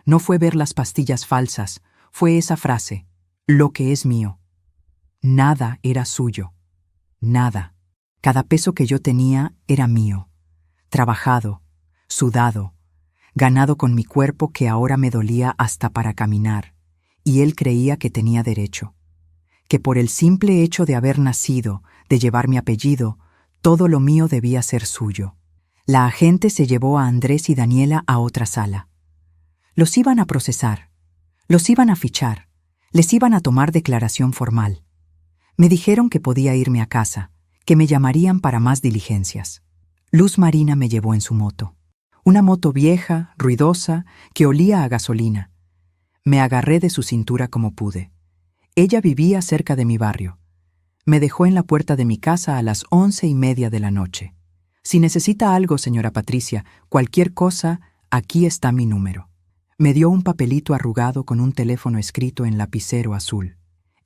No fue ver las pastillas falsas. Fue esa frase, lo que es mío. Nada era suyo. Nada. Cada peso que yo tenía era mío. Trabajado, sudado, ganado con mi cuerpo que ahora me dolía hasta para caminar, y él creía que tenía derecho, que por el simple hecho de haber nacido, de llevar mi apellido, todo lo mío debía ser suyo. La agente se llevó a Andrés y Daniela a otra sala. Los iban a procesar, los iban a fichar, les iban a tomar declaración formal. Me dijeron que podía irme a casa, que me llamarían para más diligencias. Luz Marina me llevó en su moto. Una moto vieja, ruidosa, que olía a gasolina. Me agarré de su cintura como pude. Ella vivía cerca de mi barrio. Me dejó en la puerta de mi casa a las 11:30 de la noche. Si necesita algo, señora Patricia, cualquier cosa, aquí está mi número. Me dio un papelito arrugado con un teléfono escrito en lapicero azul.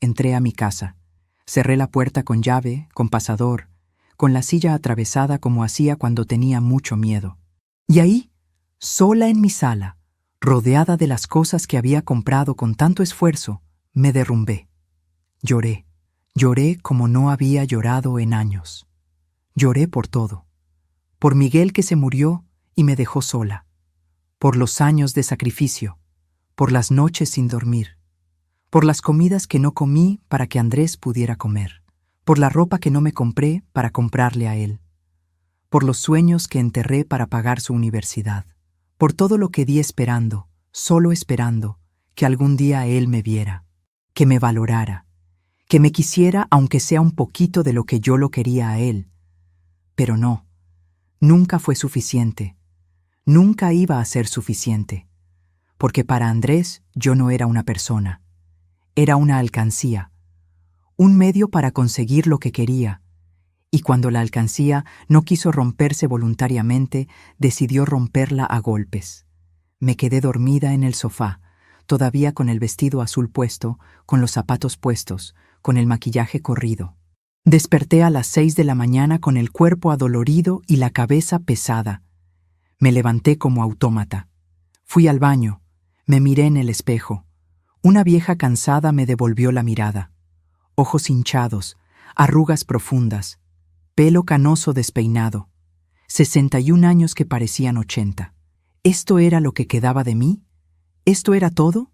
Entré a mi casa. Cerré la puerta con llave, con pasador, con la silla atravesada como hacía cuando tenía mucho miedo. Y ahí, sola en mi sala, rodeada de las cosas que había comprado con tanto esfuerzo, me derrumbé. Lloré. Lloré como no había llorado en años. Lloré por todo. Por Miguel que se murió y me dejó sola. Por los años de sacrificio. Por las noches sin dormir. Por las comidas que no comí para que Andrés pudiera comer. Por la ropa que no me compré para comprarle a él. Por los sueños que enterré para pagar su universidad. Por todo lo que di esperando, solo esperando, que algún día él me viera, que me valorara, que me quisiera aunque sea un poquito de lo que yo lo quería a él. Pero no, nunca fue suficiente, nunca iba a ser suficiente, porque para Andrés yo no era una persona, era una alcancía, un medio para conseguir lo que quería, y cuando la alcancía no quiso romperse voluntariamente, decidió romperla a golpes. Me quedé dormida en el sofá, todavía con el vestido azul puesto, con los zapatos puestos, con el maquillaje corrido. Desperté a las 6 de la mañana con el cuerpo adolorido y la cabeza pesada. Me levanté como autómata. Fui al baño, me miré en el espejo. Una vieja cansada me devolvió la mirada. Ojos hinchados, arrugas profundas, pelo canoso despeinado, 61 años que parecían 80. ¿Esto era lo que quedaba de mí? ¿Esto era todo?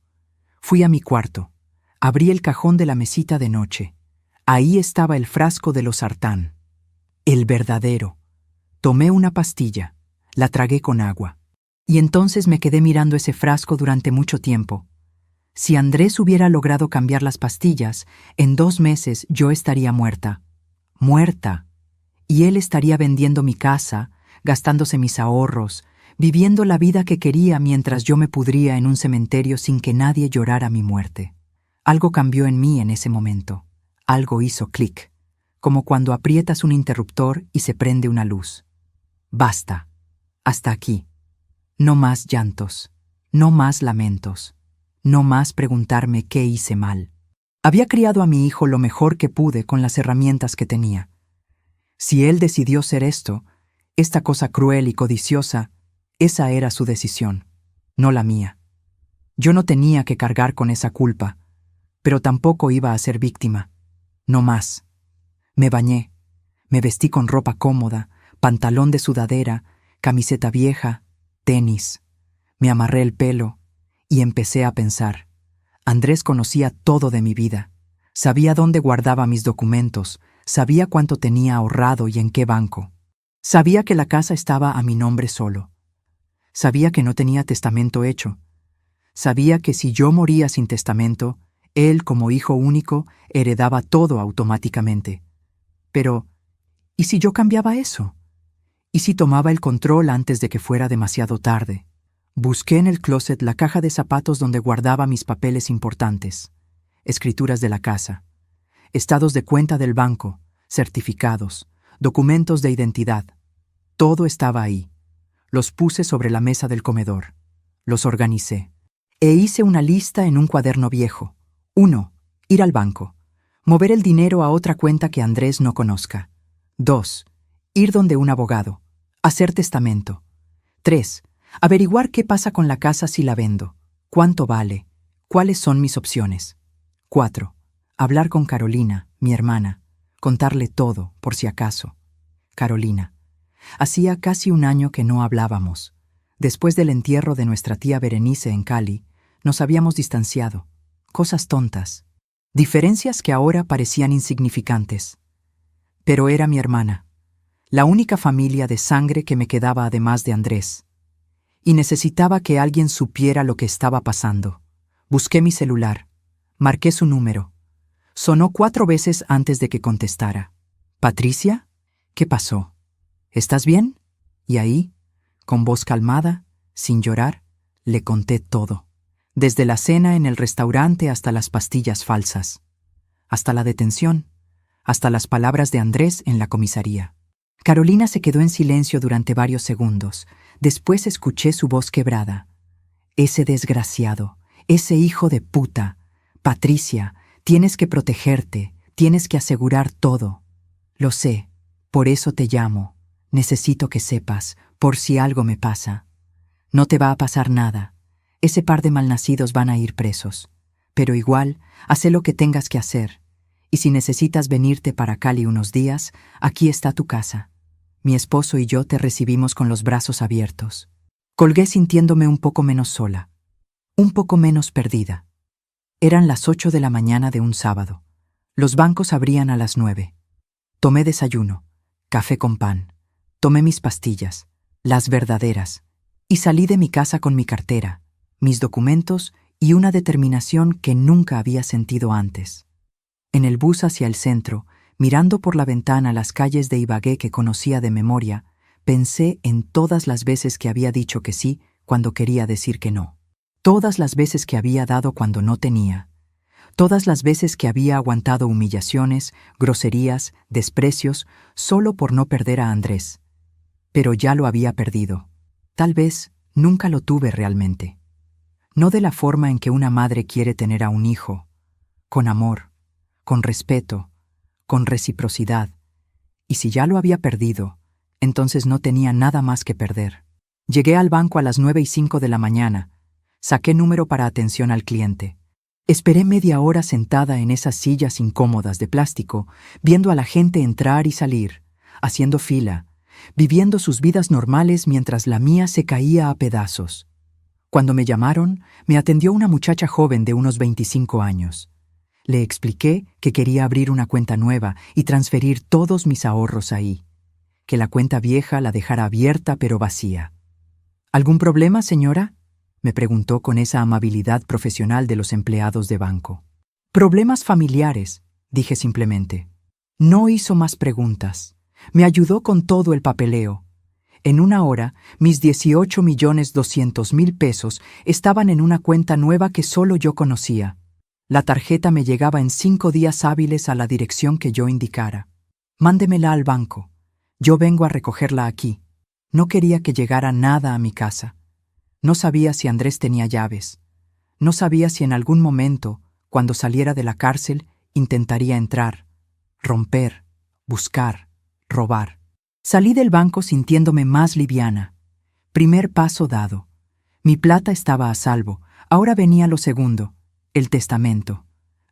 Fui a mi cuarto. Abrí el cajón de la mesita de noche. Ahí estaba el frasco de losartán. El verdadero. Tomé una pastilla. La tragué con agua. Y entonces me quedé mirando ese frasco durante mucho tiempo. Si Andrés hubiera logrado cambiar las pastillas, en 2 meses yo estaría muerta. Muerta. Y él estaría vendiendo mi casa, gastándose mis ahorros, viviendo la vida que quería mientras yo me pudría en un cementerio sin que nadie llorara mi muerte. Algo cambió en mí en ese momento. Algo hizo clic, como cuando aprietas un interruptor y se prende una luz. Basta. Hasta aquí. No más llantos. No más lamentos. No más preguntarme qué hice mal. Había criado a mi hijo lo mejor que pude con las herramientas que tenía. Si él decidió ser esto, esta cosa cruel y codiciosa, esa era su decisión, no la mía. Yo no tenía que cargar con esa culpa, pero tampoco iba a ser víctima. No más. Me bañé, me vestí con ropa cómoda, pantalón de sudadera, camiseta vieja, tenis. Me amarré el pelo y empecé a pensar. Andrés conocía todo de mi vida. Sabía dónde guardaba mis documentos, sabía cuánto tenía ahorrado y en qué banco. Sabía que la casa estaba a mi nombre solo. Sabía que no tenía testamento hecho. Sabía que si yo moría sin testamento, él, como hijo único, heredaba todo automáticamente. Pero, ¿y si yo cambiaba eso? ¿Y si tomaba el control antes de que fuera demasiado tarde? Busqué en el closet la caja de zapatos donde guardaba mis papeles importantes, escrituras de la casa, estados de cuenta del banco, certificados, documentos de identidad. Todo estaba ahí. Los puse sobre la mesa del comedor. Los organicé. E hice una lista en un cuaderno viejo. 1. Ir al banco. Mover el dinero a otra cuenta que Andrés no conozca. 2. Ir donde un abogado. Hacer testamento. 3. Averiguar qué pasa con la casa si la vendo. ¿Cuánto vale? ¿Cuáles son mis opciones? 4. Hablar con Carolina, mi hermana. Contarle todo, por si acaso. Carolina. Hacía casi un año que no hablábamos. Después del entierro de nuestra tía Berenice en Cali, nos habíamos distanciado. Cosas tontas. Diferencias que ahora parecían insignificantes. Pero era mi hermana, la única familia de sangre que me quedaba además de Andrés. Y necesitaba que alguien supiera lo que estaba pasando. Busqué mi celular. Marqué su número. Sonó 4 veces antes de que contestara. «¿Patricia? ¿Qué pasó? ¿Estás bien?» Y ahí, con voz calmada, sin llorar, le conté todo. Desde la cena en el restaurante hasta las pastillas falsas. Hasta la detención. Hasta las palabras de Andrés en la comisaría. Carolina se quedó en silencio durante varios segundos. Después escuché su voz quebrada. «Ese desgraciado, ese hijo de puta. Patricia, tienes que protegerte, tienes que asegurar todo. Lo sé, por eso te llamo. Necesito que sepas, por si algo me pasa. No te va a pasar nada. Ese par de malnacidos van a ir presos. Pero igual, haz lo que tengas que hacer. Y si necesitas venirte para Cali unos días, aquí está tu casa. Mi esposo y yo te recibimos con los brazos abiertos». Colgué sintiéndome un poco menos sola, un poco menos perdida. Eran las 8 de la mañana de un sábado. Los bancos abrían a las 9. Tomé desayuno, café con pan. Tomé mis pastillas, las verdaderas, y salí de mi casa con mi cartera, mis documentos y una determinación que nunca había sentido antes. En el bus hacia el centro, mirando por la ventana las calles de Ibagué que conocía de memoria, pensé en todas las veces que había dicho que sí cuando quería decir que no. Todas las veces que había dado cuando no tenía. Todas las veces que había aguantado humillaciones, groserías, desprecios, solo por no perder a Andrés. Pero ya lo había perdido. Tal vez nunca lo tuve realmente. No de la forma en que una madre quiere tener a un hijo, con amor, con respeto, con reciprocidad. Y si ya lo había perdido, entonces no tenía nada más que perder. Llegué al banco a las 9:05 de la mañana. Saqué número para atención al cliente. Esperé media hora sentada en esas sillas incómodas de plástico, viendo a la gente entrar y salir, haciendo fila, viviendo sus vidas normales mientras la mía se caía a pedazos. Cuando me llamaron, me atendió una muchacha joven de unos 25 años. Le expliqué que quería abrir una cuenta nueva y transferir todos mis ahorros ahí. Que la cuenta vieja la dejara abierta pero vacía. «¿Algún problema, señora?», me preguntó con esa amabilidad profesional de los empleados de banco. «Problemas familiares», dije simplemente. No hizo más preguntas. Me ayudó con todo el papeleo. En una hora, mis 18.200.000 pesos estaban en una cuenta nueva que solo yo conocía. La tarjeta me llegaba en 5 días hábiles a la dirección que yo indicara. «Mándemela al banco. Yo vengo a recogerla aquí». No quería que llegara nada a mi casa. No sabía si Andrés tenía llaves. No sabía si en algún momento, cuando saliera de la cárcel, intentaría entrar, romper, buscar, robar. Salí del banco sintiéndome más liviana. Primer paso dado. Mi plata estaba a salvo. Ahora venía lo segundo, el testamento.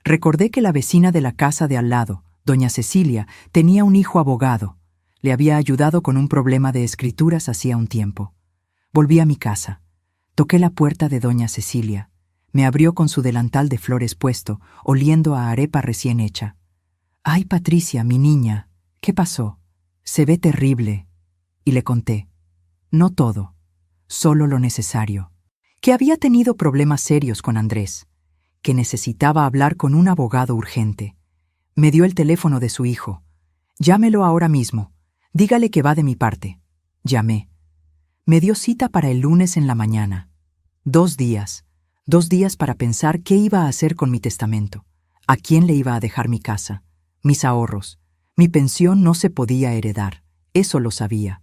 Recordé que la vecina de la casa de al lado, doña Cecilia, tenía un hijo abogado. Le había ayudado con un problema de escrituras hacía un tiempo. Volví a mi casa. Toqué la puerta de doña Cecilia. Me abrió con su delantal de flores puesto, oliendo a arepa recién hecha. «Ay, Patricia, mi niña, ¿qué pasó? Se ve terrible». Y le conté. No todo, solo lo necesario. Que había tenido problemas serios con Andrés. Que necesitaba hablar con un abogado urgente. Me dio el teléfono de su hijo. «Llámelo ahora mismo. Dígale que va de mi parte». Llamé. Me dio cita para el lunes en la mañana. 2 días. 2 días para pensar qué iba a hacer con mi testamento. A quién le iba a dejar mi casa. Mis ahorros. Mi pensión no se podía heredar. Eso lo sabía.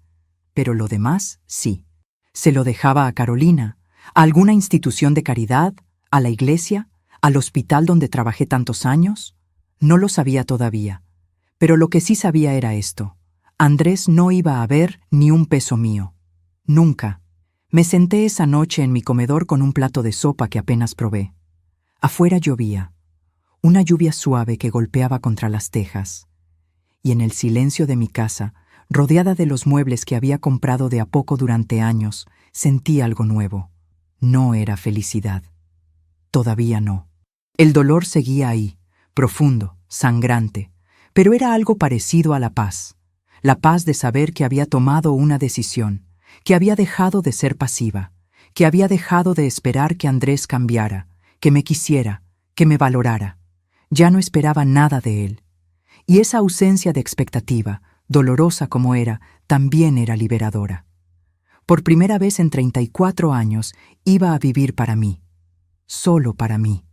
Pero lo demás, sí. Se lo dejaba a Carolina, a alguna institución de caridad, a la iglesia, al hospital donde trabajé tantos años. No lo sabía todavía. Pero lo que sí sabía era esto. Andrés no iba a ver ni un peso mío. Nunca. Me senté esa noche en mi comedor con un plato de sopa que apenas probé. Afuera llovía, una lluvia suave que golpeaba contra las tejas. Y en el silencio de mi casa, rodeada de los muebles que había comprado de a poco durante años, Sentí algo nuevo. No era felicidad. Todavía no. El dolor seguía ahí, profundo, sangrante, pero era algo parecido a la paz de saber que había tomado una decisión, que había dejado de ser pasiva, que había dejado de esperar que Andrés cambiara, que me quisiera, que me valorara. Ya no esperaba nada de él. Y esa ausencia de expectativa, dolorosa como era, también era liberadora. Por primera vez en 34 años iba a vivir para mí, solo para mí.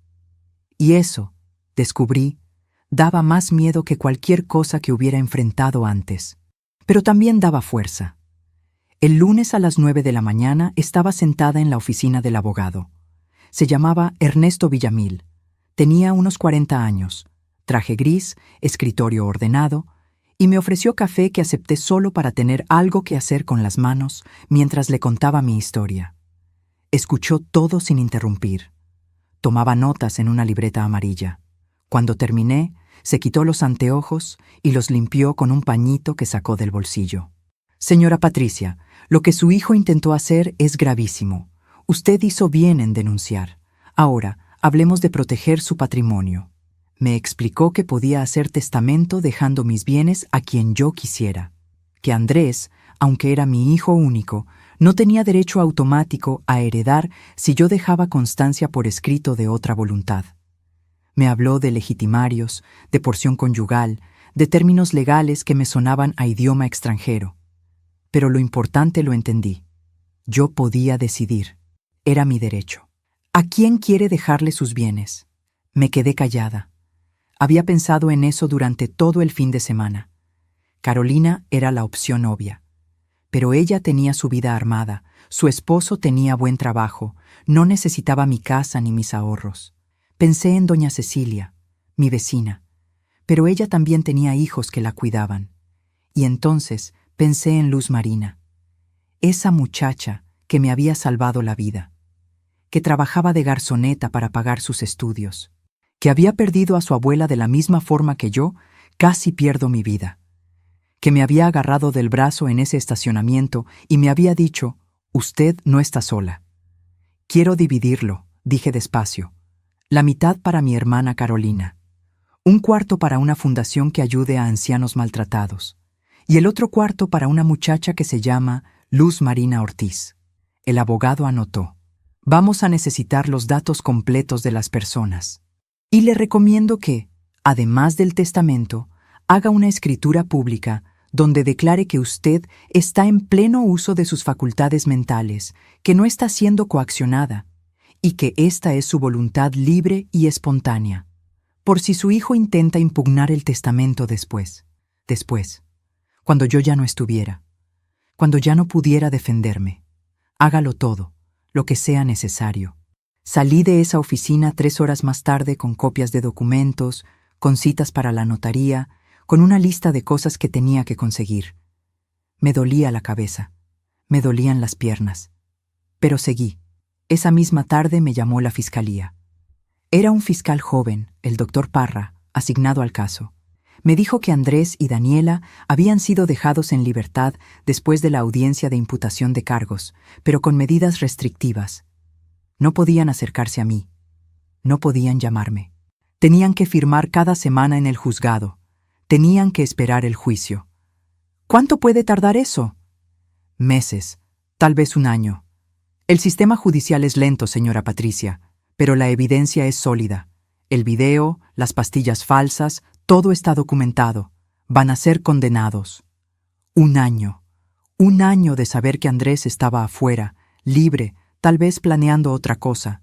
Y eso, descubrí, daba más miedo que cualquier cosa que hubiera enfrentado antes. Pero también daba fuerza. El lunes a las 9 de la mañana estaba sentada en la oficina del abogado. Se llamaba Ernesto Villamil. Tenía unos 40 años, traje gris, escritorio ordenado, y me ofreció café que acepté solo para tener algo que hacer con las manos mientras le contaba mi historia. Escuchó todo sin interrumpir. Tomaba notas en una libreta amarilla. Cuando terminé, se quitó los anteojos y los limpió con un pañito que sacó del bolsillo. Señora Patricia, lo que su hijo intentó hacer es gravísimo. Usted hizo bien en denunciar. Ahora, hablemos de proteger su patrimonio. Me explicó que podía hacer testamento dejando mis bienes a quien yo quisiera. Que Andrés, aunque era mi hijo único, no tenía derecho automático a heredar si yo dejaba constancia por escrito de otra voluntad. Me habló de legitimarios, de porción conyugal, de términos legales que me sonaban a idioma extranjero. Pero lo importante lo entendí. Yo podía decidir. Era mi derecho. ¿A quién quiere dejarle sus bienes? Me quedé callada. Había pensado en eso durante todo el fin de semana. Carolina era la opción obvia. Pero ella tenía su vida armada, su esposo tenía buen trabajo, no necesitaba mi casa ni mis ahorros. Pensé en doña Cecilia, mi vecina, pero ella también tenía hijos que la cuidaban. Y entonces pensé en Luz Marina, esa muchacha que me había salvado la vida, que trabajaba de garzoneta para pagar sus estudios, que había perdido a su abuela de la misma forma que yo casi pierdo mi vida, que me había agarrado del brazo en ese estacionamiento y me había dicho, «Usted no está sola». «Quiero dividirlo», dije despacio, «la mitad para mi hermana Carolina, un cuarto para una fundación que ayude a ancianos maltratados, y el otro cuarto para una muchacha que se llama Luz Marina Ortiz». El abogado anotó, «Vamos a necesitar los datos completos de las personas. Y le recomiendo que, además del testamento, haga una escritura pública donde declare que usted está en pleno uso de sus facultades mentales, que no está siendo coaccionada, y que esta es su voluntad libre y espontánea, por si su hijo intenta impugnar el testamento después, cuando yo ya no estuviera, cuando ya no pudiera defenderme. Hágalo todo, lo que sea necesario». Salí de esa oficina 3 horas más tarde con copias de documentos, con citas para la notaría, con una lista de cosas que tenía que conseguir. Me dolía la cabeza, me dolían las piernas. Pero seguí. Esa misma tarde me llamó la fiscalía. Era un fiscal joven, el doctor Parra, asignado al caso. Me dijo que Andrés y Daniela habían sido dejados en libertad después de la audiencia de imputación de cargos, pero con medidas restrictivas. No podían acercarse a mí. No podían llamarme. Tenían que firmar cada semana en el juzgado. Tenían que esperar el juicio. ¿Cuánto puede tardar eso? Meses, tal vez un año. El sistema judicial es lento, señora Patricia, pero la evidencia es sólida. El video, las pastillas falsas, todo está documentado. Van a ser condenados. Un año de saber que Andrés estaba afuera, libre, tal vez planeando otra cosa,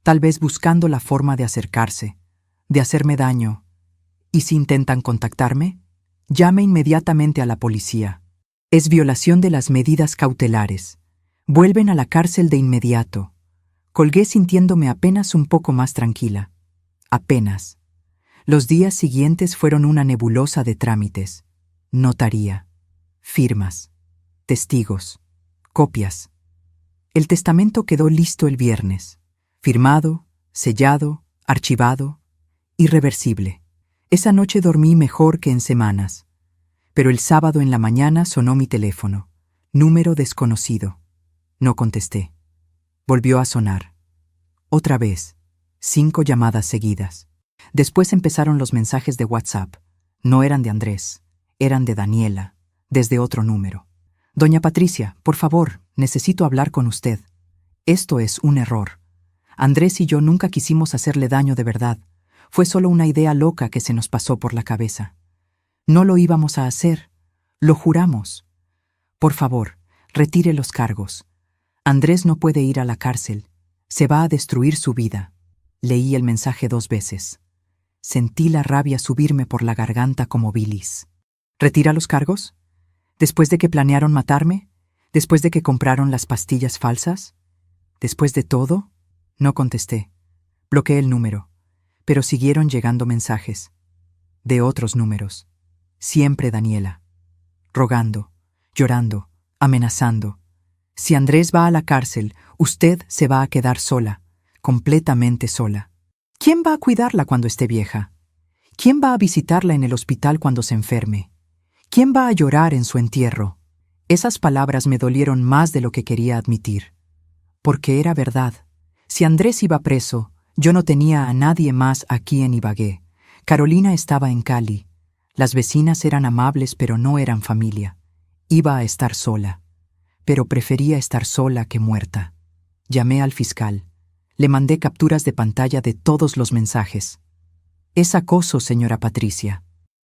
tal vez buscando la forma de acercarse, de hacerme daño. ¿Y si intentan contactarme? Llame inmediatamente a la policía. Es violación de las medidas cautelares. Vuelven a la cárcel de inmediato. Colgué sintiéndome apenas un poco más tranquila. Apenas. Los días siguientes fueron una nebulosa de trámites. Notaría. Firmas. Testigos. Copias. El testamento quedó listo el viernes. Firmado, sellado, archivado, irreversible. Esa noche dormí mejor que en semanas. Pero el sábado en la mañana sonó mi teléfono. Número desconocido. No contesté. Volvió a sonar. Otra vez. 5 llamadas seguidas. Después empezaron los mensajes de WhatsApp. No eran de Andrés, eran de Daniela, desde otro número. Doña Patricia, por favor, necesito hablar con usted. Esto es un error. Andrés y yo nunca quisimos hacerle daño de verdad. Fue solo una idea loca que se nos pasó por la cabeza. No lo íbamos a hacer. Lo juramos. Por favor, retire los cargos. Andrés no puede ir a la cárcel. Se va a destruir su vida. Leí el mensaje 2 veces. Sentí la rabia subirme por la garganta como bilis. ¿Retira los cargos? ¿Después de que planearon matarme? ¿Después de que compraron las pastillas falsas? ¿Después de todo? No contesté. Bloqueé el número. Pero siguieron llegando mensajes. De otros números. Siempre Daniela. Rogando, llorando, amenazando. Si Andrés va a la cárcel, usted se va a quedar sola, completamente sola. ¿Quién va a cuidarla cuando esté vieja? ¿Quién va a visitarla en el hospital cuando se enferme? ¿Quién va a llorar en su entierro? Esas palabras me dolieron más de lo que quería admitir. Porque era verdad. Si Andrés iba preso, yo no tenía a nadie más aquí en Ibagué. Carolina estaba en Cali. Las vecinas eran amables, pero no eran familia. Iba a estar sola. Pero prefería estar sola que muerta. Llamé al fiscal. Le mandé capturas de pantalla de todos los mensajes. Es acoso, señora Patricia.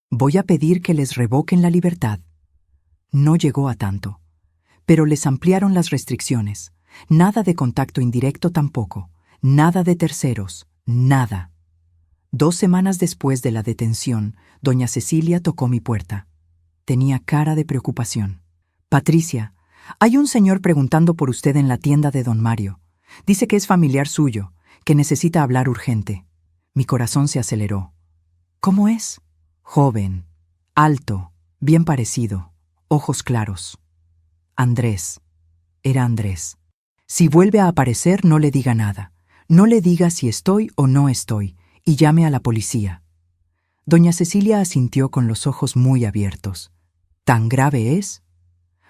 Voy a pedir que les revoquen la libertad. No llegó a tanto. Pero les ampliaron las restricciones. Nada de contacto indirecto tampoco. Nada de terceros. Nada. 2 semanas después de la detención, doña Cecilia tocó mi puerta. Tenía cara de preocupación. Patricia, hay un señor preguntando por usted en la tienda de don Mario. Dice que es familiar suyo, que necesita hablar urgente. Mi corazón se aceleró. ¿Cómo es? Joven, alto, bien parecido, ojos claros. Andrés. Era Andrés. Si vuelve a aparecer, no le diga nada. No le diga si estoy o no estoy, y llame a la policía. Doña Cecilia asintió con los ojos muy abiertos. ¿Tan grave es?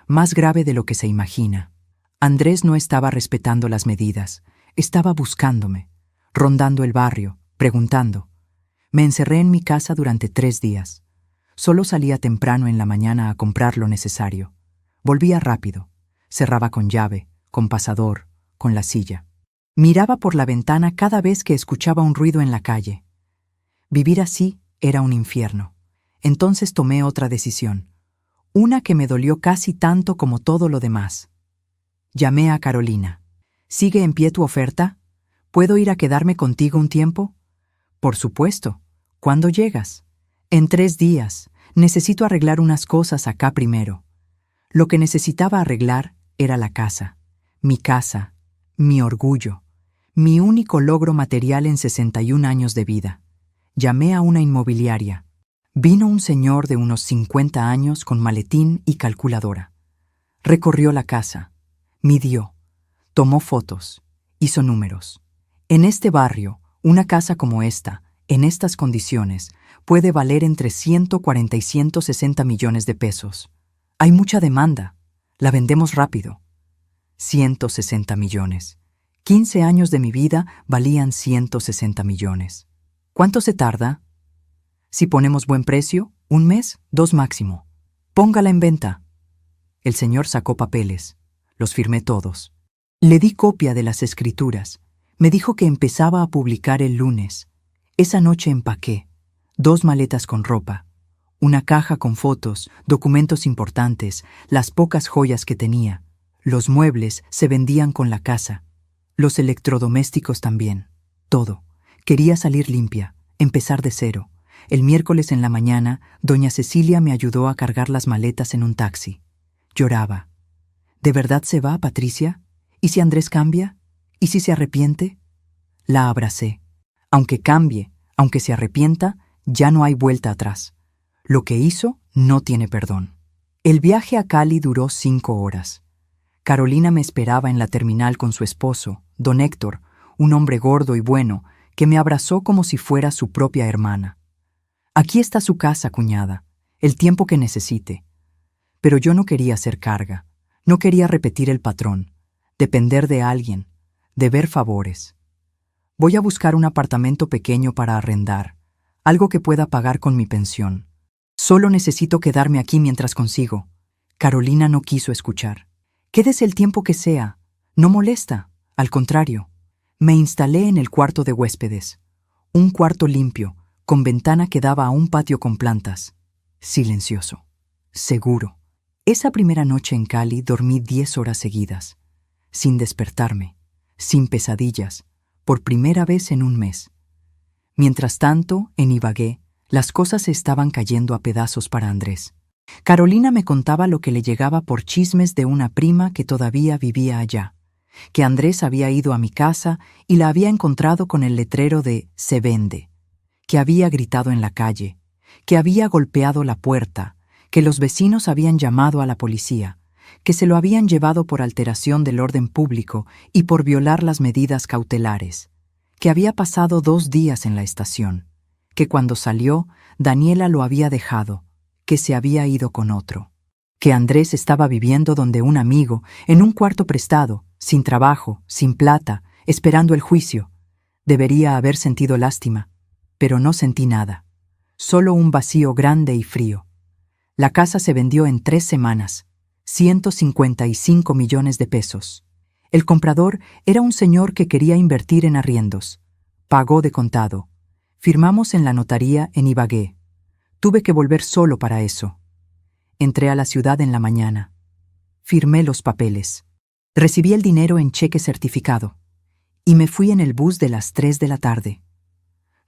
Más grave de lo que se imagina. Andrés no estaba respetando las medidas. Estaba buscándome, rondando el barrio, preguntando. Me encerré en mi casa durante 3 días. Solo salía temprano en la mañana a comprar lo necesario. Volvía rápido. Cerraba con llave, con pasador, con la silla. Miraba por la ventana cada vez que escuchaba un ruido en la calle. Vivir así era un infierno. Entonces tomé otra decisión. Una que me dolió casi tanto como todo lo demás. Llamé a Carolina. ¿Sigue en pie tu oferta? ¿Puedo ir a quedarme contigo un tiempo? Por supuesto. ¿Cuándo llegas? En 3 días. Necesito arreglar unas cosas acá primero. Lo que necesitaba arreglar era la casa. Mi casa. Mi orgullo. Mi único logro material en 61 años de vida. Llamé a una inmobiliaria. Vino un señor de unos 50 años con maletín y calculadora. Recorrió la casa. Midió. Tomó fotos. Hizo números. En este barrio, una casa como esta, en estas condiciones, puede valer entre 140 y 160 millones de pesos. Hay mucha demanda. La vendemos rápido. 160 millones. 15 años de mi vida valían 160 millones. ¿Cuánto se tarda? Si ponemos buen precio, 1 mes, 2 máximo. Póngala en venta. El señor sacó papeles. Los firmé todos. Le di copia de las escrituras. Me dijo que empezaba a publicar el lunes. Esa noche empaqué 2 maletas con ropa, una caja con fotos, documentos importantes, las pocas joyas que tenía. Los muebles se vendían con la casa. Los electrodomésticos también. Todo. Quería salir limpia, empezar de cero. El miércoles en la mañana, doña Cecilia me ayudó a cargar las maletas en un taxi. Lloraba. ¿De verdad se va, Patricia? ¿Y si Andrés cambia? ¿Y si se arrepiente? La abracé. Aunque cambie, aunque se arrepienta, ya no hay vuelta atrás. Lo que hizo no tiene perdón. El viaje a Cali duró 5 horas. Carolina me esperaba en la terminal con su esposo, don Héctor, un hombre gordo y bueno, que me abrazó como si fuera su propia hermana. Aquí está su casa, cuñada, el tiempo que necesite. Pero yo no quería hacer carga, no quería repetir el patrón. depender de alguien, deber favores. Voy a buscar un apartamento pequeño para arrendar, algo que pueda pagar con mi pensión. Solo necesito quedarme aquí mientras consigo. Carolina no quiso escuchar. Quédese el tiempo que sea. No molesta. Al contrario. Me instalé en el cuarto de huéspedes. Un cuarto limpio, con ventana que daba a un patio con plantas. Silencioso. Seguro. Esa primera noche en Cali dormí 10 horas seguidas, sin despertarme, sin pesadillas, por primera vez en un mes. Mientras tanto, en Ibagué, las cosas se estaban cayendo a pedazos para Andrés. Carolina me contaba lo que le llegaba por chismes de una prima que todavía vivía allá, que Andrés había ido a mi casa y la había encontrado con el letrero de «Se vende», que había gritado en la calle, que había golpeado la puerta, que los vecinos habían llamado a la policía, que se lo habían llevado por alteración del orden público y por violar las medidas cautelares, que había pasado 2 días en la estación, que cuando salió, Daniela lo había dejado, que se había ido con otro, que Andrés estaba viviendo donde un amigo, en un cuarto prestado, sin trabajo, sin plata, esperando el juicio. Debería haber sentido lástima, pero no sentí nada, solo un vacío grande y frío. La casa se vendió en 3 semanas, 155 millones de pesos. El comprador era un señor que quería invertir en arriendos. Pagó de contado. Firmamos en la notaría en Ibagué. Tuve que volver solo para eso. Entré a la ciudad en la mañana. Firmé los papeles. Recibí el dinero en cheque certificado. Y me fui en el bus de las 3 de la tarde.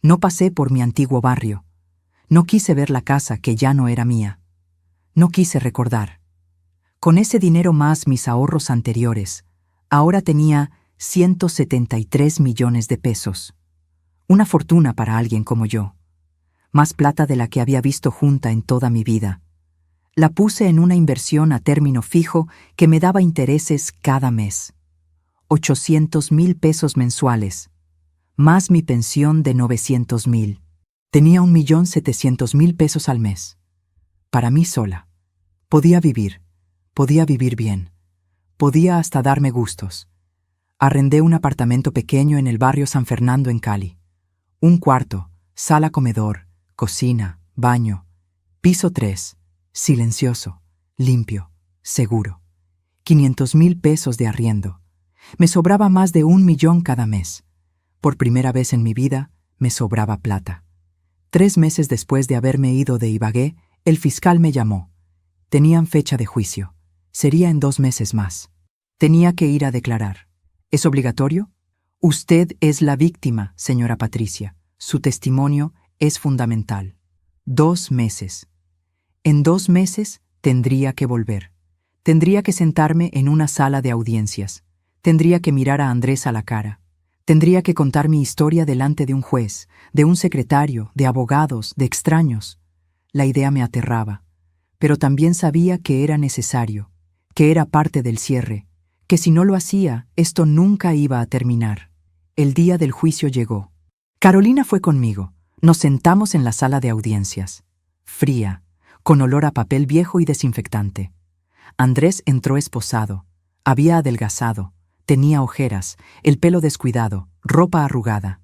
No pasé por mi antiguo barrio. No quise ver la casa que ya no era mía. No quise recordar. Con ese dinero más mis ahorros anteriores, ahora tenía 173 millones de pesos. Una fortuna para alguien como yo. Más plata de la que había visto junta en toda mi vida. La puse en una inversión a término fijo que me daba intereses cada mes. 800,000 pesos mensuales, más mi pensión de 900,000. Tenía 1,700,000 pesos al mes. Para mí sola. Podía vivir bien. Podía hasta darme gustos. Arrendé un apartamento pequeño en el barrio San Fernando en Cali. Un cuarto, sala comedor, cocina, baño. Piso 3, silencioso, limpio, seguro. 500,000 pesos de arriendo. Me sobraba más de 1,000,000 cada mes. Por primera vez en mi vida, me sobraba plata. 3 meses después de haberme ido de Ibagué, el fiscal me llamó. Tenían fecha de juicio. Sería en 2 meses más. Tenía que ir a declarar. ¿Es obligatorio? Usted es la víctima, señora Patricia. Su testimonio es fundamental. 2 meses. En 2 meses tendría que volver. Tendría que sentarme en una sala de audiencias. Tendría que mirar a Andrés a la cara. Tendría que contar mi historia delante de un juez, de un secretario, de abogados, de extraños. La idea me aterraba, pero también sabía que era necesario, que era parte del cierre, que si no lo hacía, esto nunca iba a terminar. El día del juicio llegó. Carolina fue conmigo. Nos sentamos en la sala de audiencias. Fría, con olor a papel viejo y desinfectante. Andrés entró esposado. Había adelgazado. Tenía ojeras, el pelo descuidado, ropa arrugada.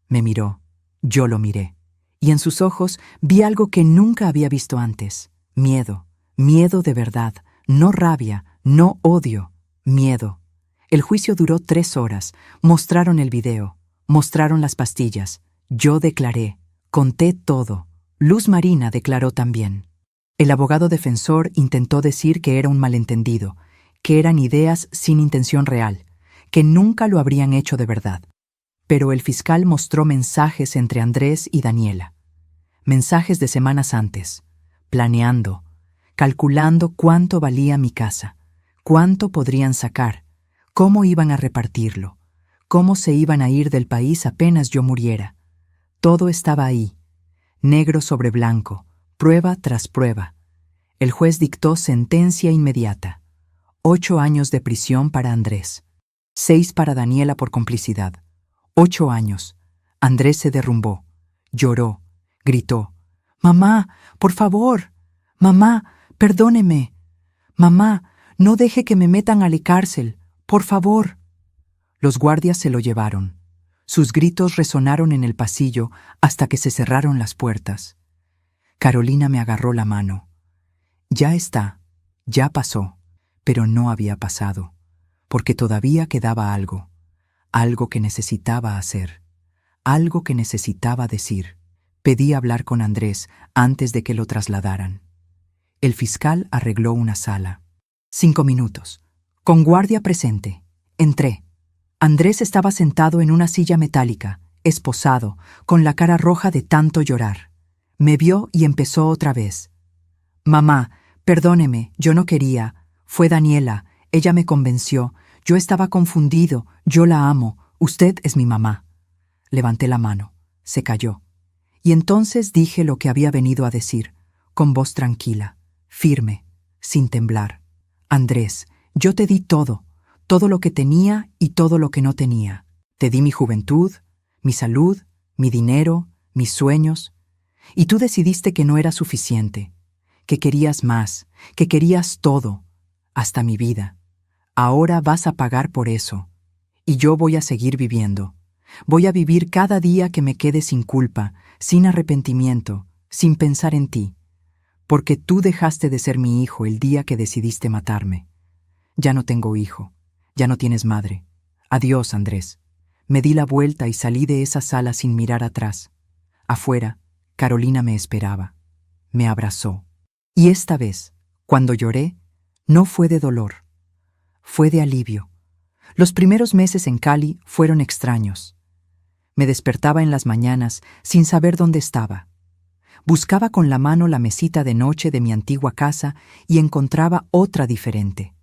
Me miró. Yo lo miré. Y en sus ojos vi algo que nunca había visto antes. Miedo. Miedo de verdad. No rabia, no odio. Miedo. El juicio duró 3 horas. Mostraron el video. Mostraron las pastillas. Yo declaré. Conté todo. Luz Marina declaró también. El abogado defensor intentó decir que era un malentendido, que eran ideas sin intención real, que nunca lo habrían hecho de verdad. Pero el fiscal mostró mensajes entre Andrés y Daniela. Mensajes de semanas antes, planeando, calculando cuánto valía mi casa, cuánto podrían sacar, cómo iban a repartirlo, cómo se iban a ir del país apenas yo muriera. Todo estaba ahí, negro sobre blanco, prueba tras prueba. El juez dictó sentencia inmediata. 8 años de prisión para Andrés. 6 para Daniela por complicidad. 8 años. Andrés se derrumbó. Lloró. Gritó. «Mamá, por favor. Mamá, perdóneme. Mamá, no deje que me metan a la cárcel. ¡Por favor! Los guardias se lo llevaron. Sus gritos resonaron en el pasillo hasta que se cerraron las puertas. Carolina me agarró la mano. Ya está, ya pasó, pero no había pasado, porque todavía quedaba algo que necesitaba hacer, algo que necesitaba decir. Pedí hablar con Andrés antes de que lo trasladaran. El fiscal arregló una sala. 5 minutos. Con guardia presente. Entré. Andrés estaba sentado en una silla metálica, esposado, con la cara roja de tanto llorar. Me vio y empezó otra vez. Mamá, perdóneme, yo no quería. Fue Daniela, ella me convenció. Yo estaba confundido, yo la amo, usted es mi mamá. Levanté la mano. Se calló. Y entonces dije lo que había venido a decir, con voz tranquila, firme, sin temblar. Andrés, yo te di todo lo que tenía y todo lo que no tenía. Te di mi juventud, mi salud, mi dinero, mis sueños. Y tú decidiste que no era suficiente, que querías más, que querías todo, hasta mi vida. Ahora vas a pagar por eso. Y yo voy a seguir viviendo. Voy a vivir cada día que me quede sin culpa, sin arrepentimiento, sin pensar en ti. Porque tú dejaste de ser mi hijo el día que decidiste matarme. Ya no tengo hijo. Ya no tienes madre. Adiós, Andrés. Me di la vuelta y salí de esa sala sin mirar atrás. Afuera, Carolina me esperaba. Me abrazó. Y esta vez, cuando lloré, no fue de dolor. Fue de alivio. Los primeros meses en Cali fueron extraños. Me despertaba en las mañanas sin saber dónde estaba. Buscaba con la mano la mesita de noche de mi antigua casa y encontraba otra diferente.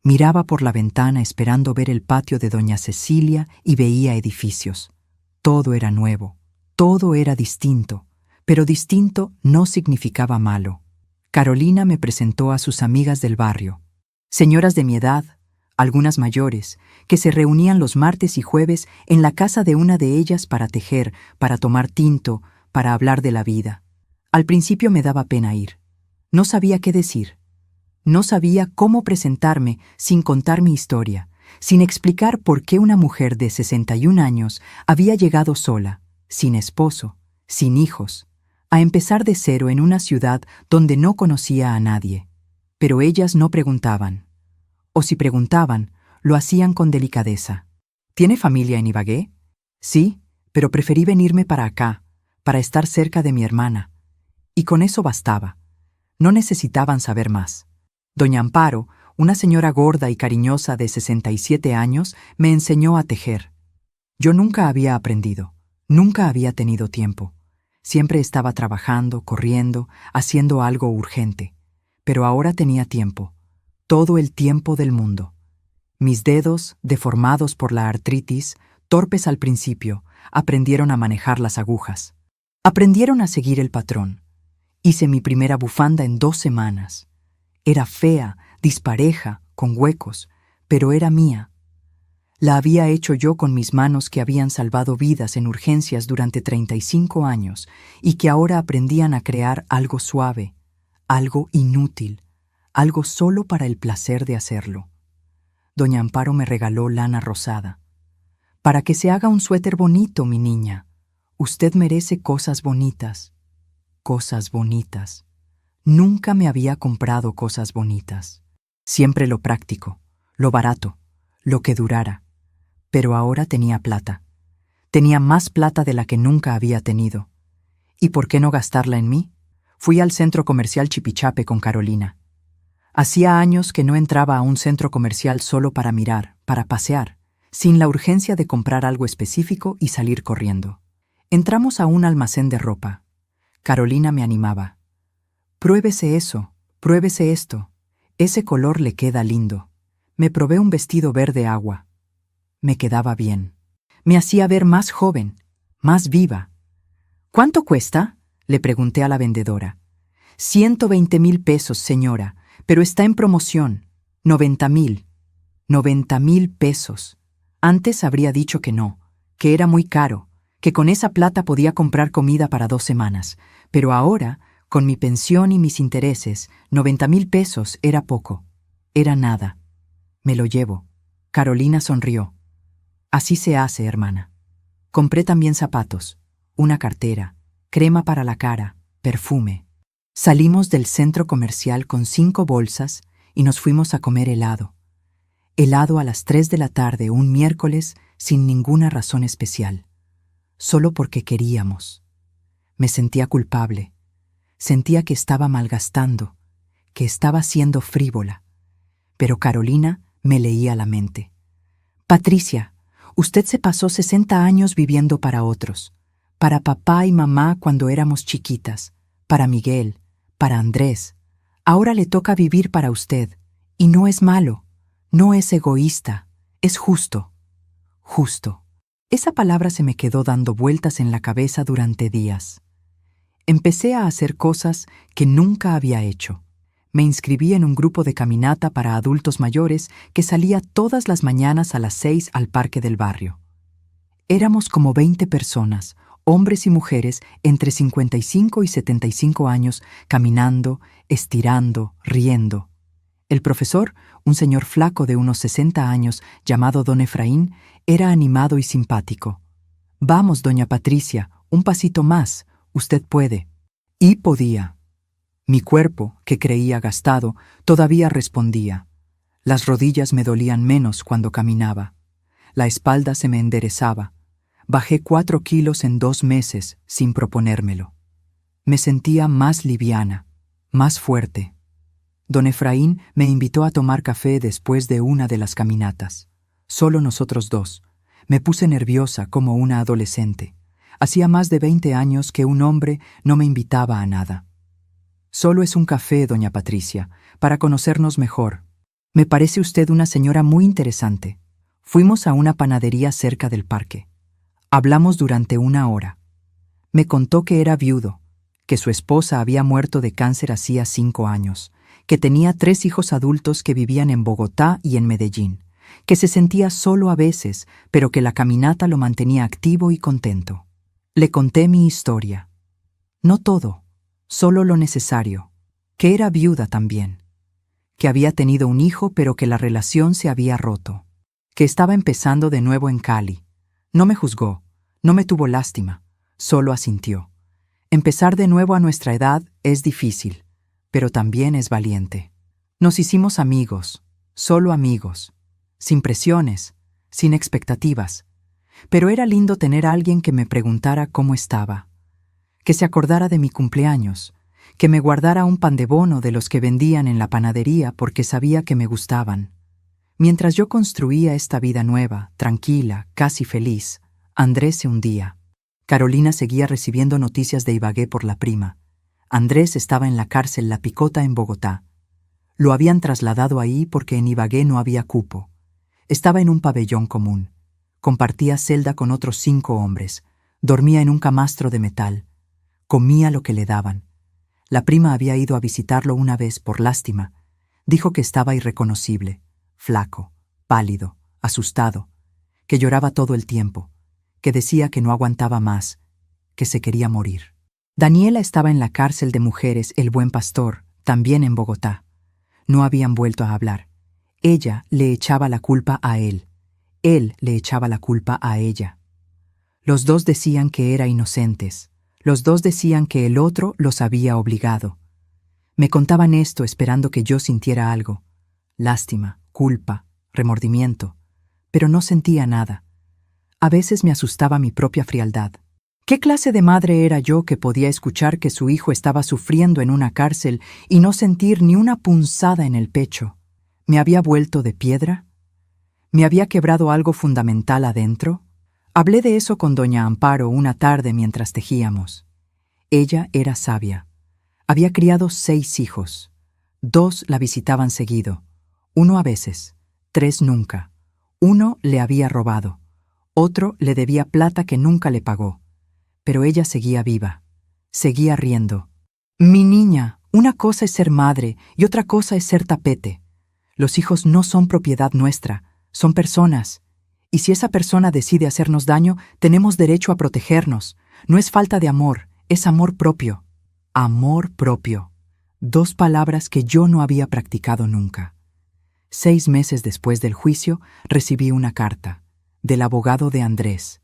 Miraba por la ventana esperando ver el patio de doña Cecilia y veía edificios. Todo era nuevo, todo era distinto, pero distinto no significaba malo. Carolina me presentó a sus amigas del barrio, señoras de mi edad, algunas mayores, que se reunían los martes y jueves en la casa de una de ellas para tejer, para tomar tinto, para hablar de la vida. Al principio me daba pena ir. No sabía qué decir. No sabía cómo presentarme sin contar mi historia, sin explicar por qué una mujer de 61 años había llegado sola, sin esposo, sin hijos, a empezar de cero en una ciudad donde no conocía a nadie. Pero ellas no preguntaban. O si preguntaban, lo hacían con delicadeza. ¿Tiene familia en Ibagué? Sí, pero preferí venirme para acá, para estar cerca de mi hermana. Y con eso bastaba. No necesitaban saber más. Doña Amparo, una señora gorda y cariñosa de 67 años, me enseñó a tejer. Yo nunca había aprendido, nunca había tenido tiempo. Siempre estaba trabajando, corriendo, haciendo algo urgente. Pero ahora tenía tiempo, todo el tiempo del mundo. Mis dedos, deformados por la artritis, torpes al principio, aprendieron a manejar las agujas. Aprendieron a seguir el patrón. Hice mi primera bufanda en 2 semanas. Era fea, dispareja, con huecos, pero era mía. La había hecho yo con mis manos que habían salvado vidas en urgencias durante 35 años y que ahora aprendían a crear algo suave, algo inútil, algo solo para el placer de hacerlo. Doña Amparo me regaló lana rosada. Para que se haga un suéter bonito, mi niña. Usted merece cosas bonitas. Cosas bonitas. Nunca me había comprado cosas bonitas. Siempre lo práctico, lo barato, lo que durara. Pero ahora tenía plata. Tenía más plata de la que nunca había tenido. ¿Y por qué no gastarla en mí? Fui al centro comercial Chipichape con Carolina. Hacía años que no entraba a un centro comercial solo para mirar, para pasear, sin la urgencia de comprar algo específico y salir corriendo. Entramos a un almacén de ropa. Carolina me animaba. Pruébese eso, pruébese esto. Ese color le queda lindo. Me probé un vestido verde agua. Me quedaba bien. Me hacía ver más joven, más viva. ¿Cuánto cuesta?, le pregunté a la vendedora. 120,000 pesos, señora, pero está en promoción. 90,000. 90,000 pesos. Antes habría dicho que no, que era muy caro, que con esa plata podía comprar comida para 2 semanas. Pero ahora, con mi pensión y mis intereses, 90,000 pesos era poco. Era nada. Me lo llevo. Carolina sonrió. Así se hace, hermana. Compré también zapatos, una cartera, crema para la cara, perfume. Salimos del centro comercial con 5 bolsas y nos fuimos a comer helado. Helado a las 3 de la tarde un miércoles sin ninguna razón especial. Solo porque queríamos. Me sentía culpable. Sentía que estaba malgastando, que estaba siendo frívola. Pero Carolina me leía la mente. Patricia, usted se pasó 60 años viviendo para otros, para papá y mamá cuando éramos chiquitas, para Miguel, para Andrés. Ahora le toca vivir para usted, y no es malo, no es egoísta, es justo. Justo. Esa palabra se me quedó dando vueltas en la cabeza durante días. Empecé a hacer cosas que nunca había hecho. Me inscribí en un grupo de caminata para adultos mayores que salía todas las mañanas a las 6 al parque del barrio. Éramos como 20 personas, hombres y mujeres entre 55 y 75 años, caminando, estirando, riendo. El profesor, un señor flaco de unos 60 años, llamado don Efraín, era animado y simpático. «Vamos, doña Patricia, un pasito más, usted puede». Y podía. Mi cuerpo, que creía gastado, todavía respondía. Las rodillas me dolían menos cuando caminaba. La espalda se me enderezaba. Bajé 4 kilos en 2 meses sin proponérmelo. Me sentía más liviana, más fuerte. Don Efraín me invitó a tomar café después de una de las caminatas. Solo nosotros dos. Me puse nerviosa como una adolescente. Hacía más de 20 años que un hombre no me invitaba a nada. «Solo es un café, doña Patricia, para conocernos mejor. Me parece usted una señora muy interesante». Fuimos a una panadería cerca del parque. Hablamos durante 1 hora. Me contó que era viudo, que su esposa había muerto de cáncer hacía 5 años, que tenía 3 hijos adultos que vivían en Bogotá y en Medellín, que se sentía solo a veces, pero que la caminata lo mantenía activo y contento. Le conté mi historia. No todo, solo lo necesario, que era viuda también, que había tenido un hijo pero que la relación se había roto, que estaba empezando de nuevo en Cali. No me juzgó, no me tuvo lástima, solo asintió. Empezar de nuevo a nuestra edad es difícil, pero también es valiente. Nos hicimos amigos, solo amigos, sin presiones, sin expectativas. Pero era lindo tener a alguien que me preguntara cómo estaba, que se acordara de mi cumpleaños, que me guardara un pan de bono de los que vendían en la panadería porque sabía que me gustaban. Mientras yo construía esta vida nueva, tranquila, casi feliz, Andrés se hundía. Carolina seguía recibiendo noticias de Ibagué por la prima. Andrés estaba en la cárcel La Picota en Bogotá. Lo habían trasladado ahí porque en Ibagué no había cupo. Estaba en un pabellón común. Compartía celda con otros 5 hombres. Dormía en un camastro de metal. Comía lo que le daban. La prima había ido a visitarlo una vez por lástima. Dijo que estaba irreconocible, flaco, pálido, asustado, que lloraba todo el tiempo, que decía que no aguantaba más, que se quería morir. Daniela estaba en la cárcel de mujeres El Buen Pastor, también en Bogotá. No habían vuelto a hablar. Ella le echaba la culpa a él. Él le echaba la culpa a ella. Los dos decían que eran inocentes. Los dos decían que el otro los había obligado. Me contaban esto esperando que yo sintiera algo. Lástima, culpa, remordimiento. Pero no sentía nada. A veces me asustaba mi propia frialdad. ¿Qué clase de madre era yo que podía escuchar que su hijo estaba sufriendo en una cárcel y no sentir ni una punzada en el pecho? ¿Me había vuelto de piedra? ¿Me había quebrado algo fundamental adentro? Hablé de eso con doña Amparo una tarde mientras tejíamos. Ella era sabia. Había criado 6 hijos. 2 la visitaban seguido. 1 a veces. 3 nunca. 1 le había robado. Otro le debía plata que nunca le pagó. Pero ella seguía viva. Seguía riendo. «Mi niña, una cosa es ser madre y otra cosa es ser tapete. Los hijos no son propiedad nuestra, son personas. Y si esa persona decide hacernos daño, tenemos derecho a protegernos. No es falta de amor, es amor propio». Amor propio. 2 palabras que yo no había practicado nunca. 6 meses después del juicio, recibí una carta del abogado de Andrés.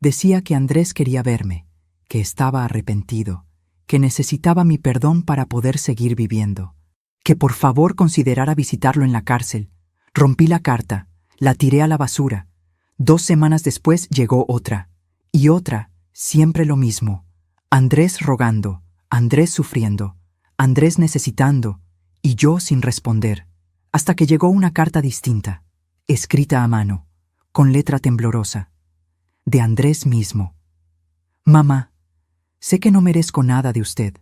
Decía que Andrés quería verme, que estaba arrepentido, que necesitaba mi perdón para poder seguir viviendo, que por favor considerara visitarlo en la cárcel. Rompí la carta, la tiré a la basura. 2 semanas después llegó otra, y otra, siempre lo mismo. Andrés rogando, Andrés sufriendo, Andrés necesitando, y yo sin responder, hasta que llegó una carta distinta, escrita a mano, con letra temblorosa, de Andrés mismo. Mamá, sé que no merezco nada de usted,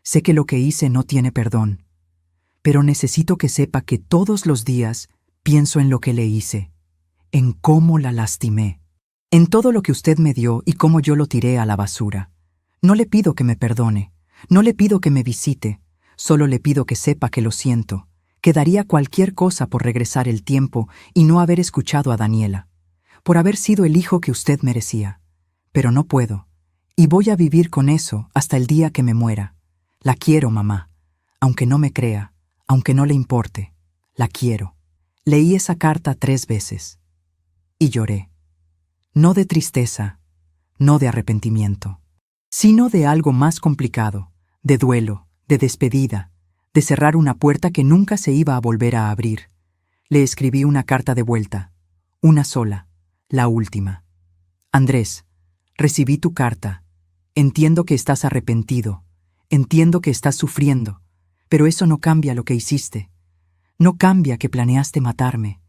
sé que lo que hice no tiene perdón, pero necesito que sepa que todos los días pienso en lo que le hice, en cómo la lastimé, en todo lo que usted me dio y cómo yo lo tiré a la basura. No le pido que me perdone, no le pido que me visite, solo le pido que sepa que lo siento, que daría cualquier cosa por regresar el tiempo y no haber escuchado a Daniela, por haber sido el hijo que usted merecía. Pero no puedo, y voy a vivir con eso hasta el día que me muera. La quiero, mamá, aunque no me crea, aunque no le importe, la quiero. Leí esa carta 3 veces, y lloré. No de tristeza, no de arrepentimiento, sino de algo más complicado, de duelo, de despedida, de cerrar una puerta que nunca se iba a volver a abrir. Le escribí una carta de vuelta, una sola, la última. Andrés, recibí tu carta. Entiendo que estás arrepentido, entiendo que estás sufriendo, pero eso no cambia lo que hiciste. No cambia que planeaste matarme,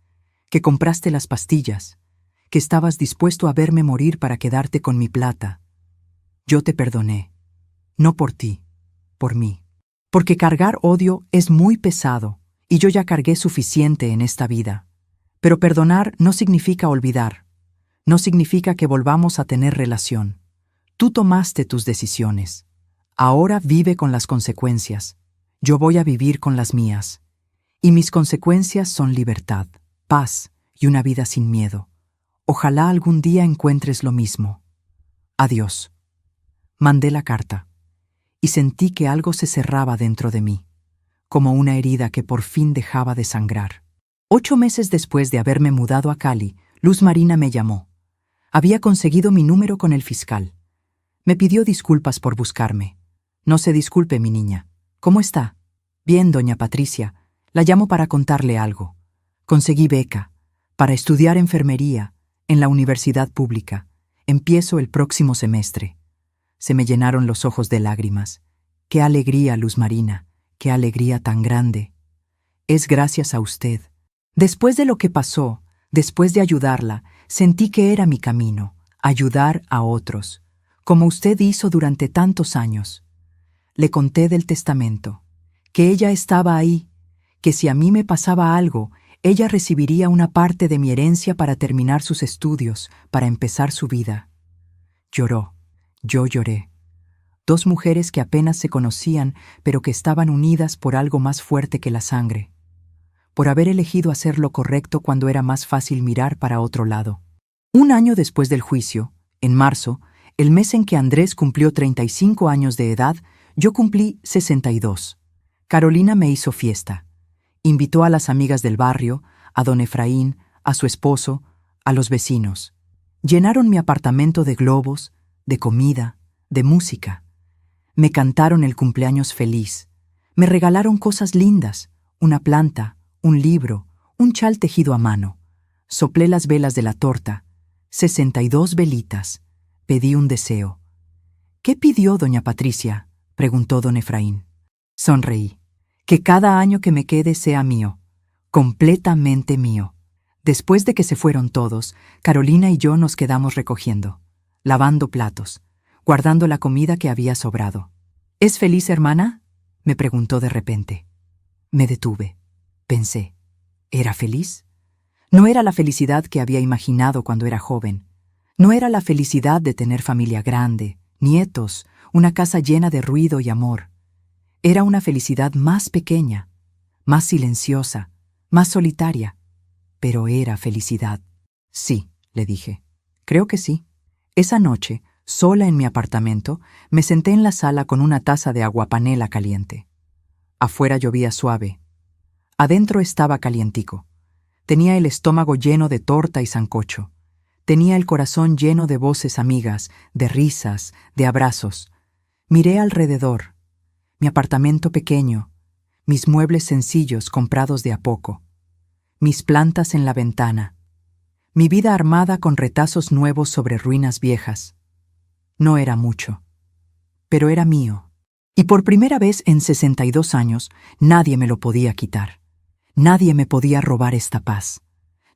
que compraste las pastillas, que estabas dispuesto a verme morir para quedarte con mi plata. Yo te perdoné, no por ti, por mí. Porque cargar odio es muy pesado, y yo ya cargué suficiente en esta vida. Pero perdonar no significa olvidar, no significa que volvamos a tener relación. Tú tomaste tus decisiones. Ahora vive con las consecuencias. Yo voy a vivir con las mías. Y mis consecuencias son libertad, paz y una vida sin miedo. Ojalá algún día encuentres lo mismo. Adiós. Mandé la carta, y sentí que algo se cerraba dentro de mí, como una herida que por fin dejaba de sangrar. 8 meses después de haberme mudado a Cali, Luz Marina me llamó. Había conseguido mi número con el fiscal. Me pidió disculpas por buscarme. No se disculpe, mi niña. ¿Cómo está? Bien, doña Patricia. La llamo para contarle algo. Conseguí beca para estudiar enfermería en la universidad pública. Empiezo el próximo semestre. Se me llenaron los ojos de lágrimas. ¡Qué alegría, Luz Marina! ¡Qué alegría tan grande! Es gracias a usted. Después de lo que pasó, después de ayudarla, sentí que era mi camino, ayudar a otros, como usted hizo durante tantos años. Le conté del testamento, que ella estaba ahí, que si a mí me pasaba algo, ella recibiría una parte de mi herencia para terminar sus estudios, para empezar su vida. Lloró. Yo lloré. 2 mujeres que apenas se conocían, pero que estaban unidas por algo más fuerte que la sangre, por haber elegido hacer lo correcto cuando era más fácil mirar para otro lado. 1 año después del juicio, en marzo, el mes en que Andrés cumplió 35 años de edad, yo cumplí 62. Carolina me hizo fiesta. Invitó a las amigas del barrio, a don Efraín, a su esposo, a los vecinos. Llenaron mi apartamento de globos, de comida, de música. Me cantaron el cumpleaños feliz. Me regalaron cosas lindas, una planta, un libro, un chal tejido a mano. Soplé las velas de la torta, 62 velitas. Pedí un deseo. ¿Qué pidió doña Patricia?, preguntó don Efraín. Sonreí. Que cada año que me quede sea mío, completamente mío. Después de que se fueron todos, Carolina y yo nos quedamos recogiendo, lavando platos, guardando la comida que había sobrado. ¿Es feliz, hermana?, me preguntó de repente. Me detuve. Pensé, ¿era feliz? No era la felicidad que había imaginado cuando era joven. No era la felicidad de tener familia grande, nietos, una casa llena de ruido y amor. Era una felicidad más pequeña, más silenciosa, más solitaria. Pero era felicidad. Sí, le dije. Creo que sí. Esa noche, sola en mi apartamento, me senté en la sala con una taza de aguapanela caliente. Afuera llovía suave. Adentro estaba calientico. Tenía el estómago lleno de torta y sancocho. Tenía el corazón lleno de voces amigas, de risas, de abrazos. Miré alrededor. Mi apartamento pequeño, mis muebles sencillos comprados de a poco, mis plantas en la ventana, mi vida armada con retazos nuevos sobre ruinas viejas. No era mucho, pero era mío. Y por primera vez en 62 años, nadie me lo podía quitar. Nadie me podía robar esta paz.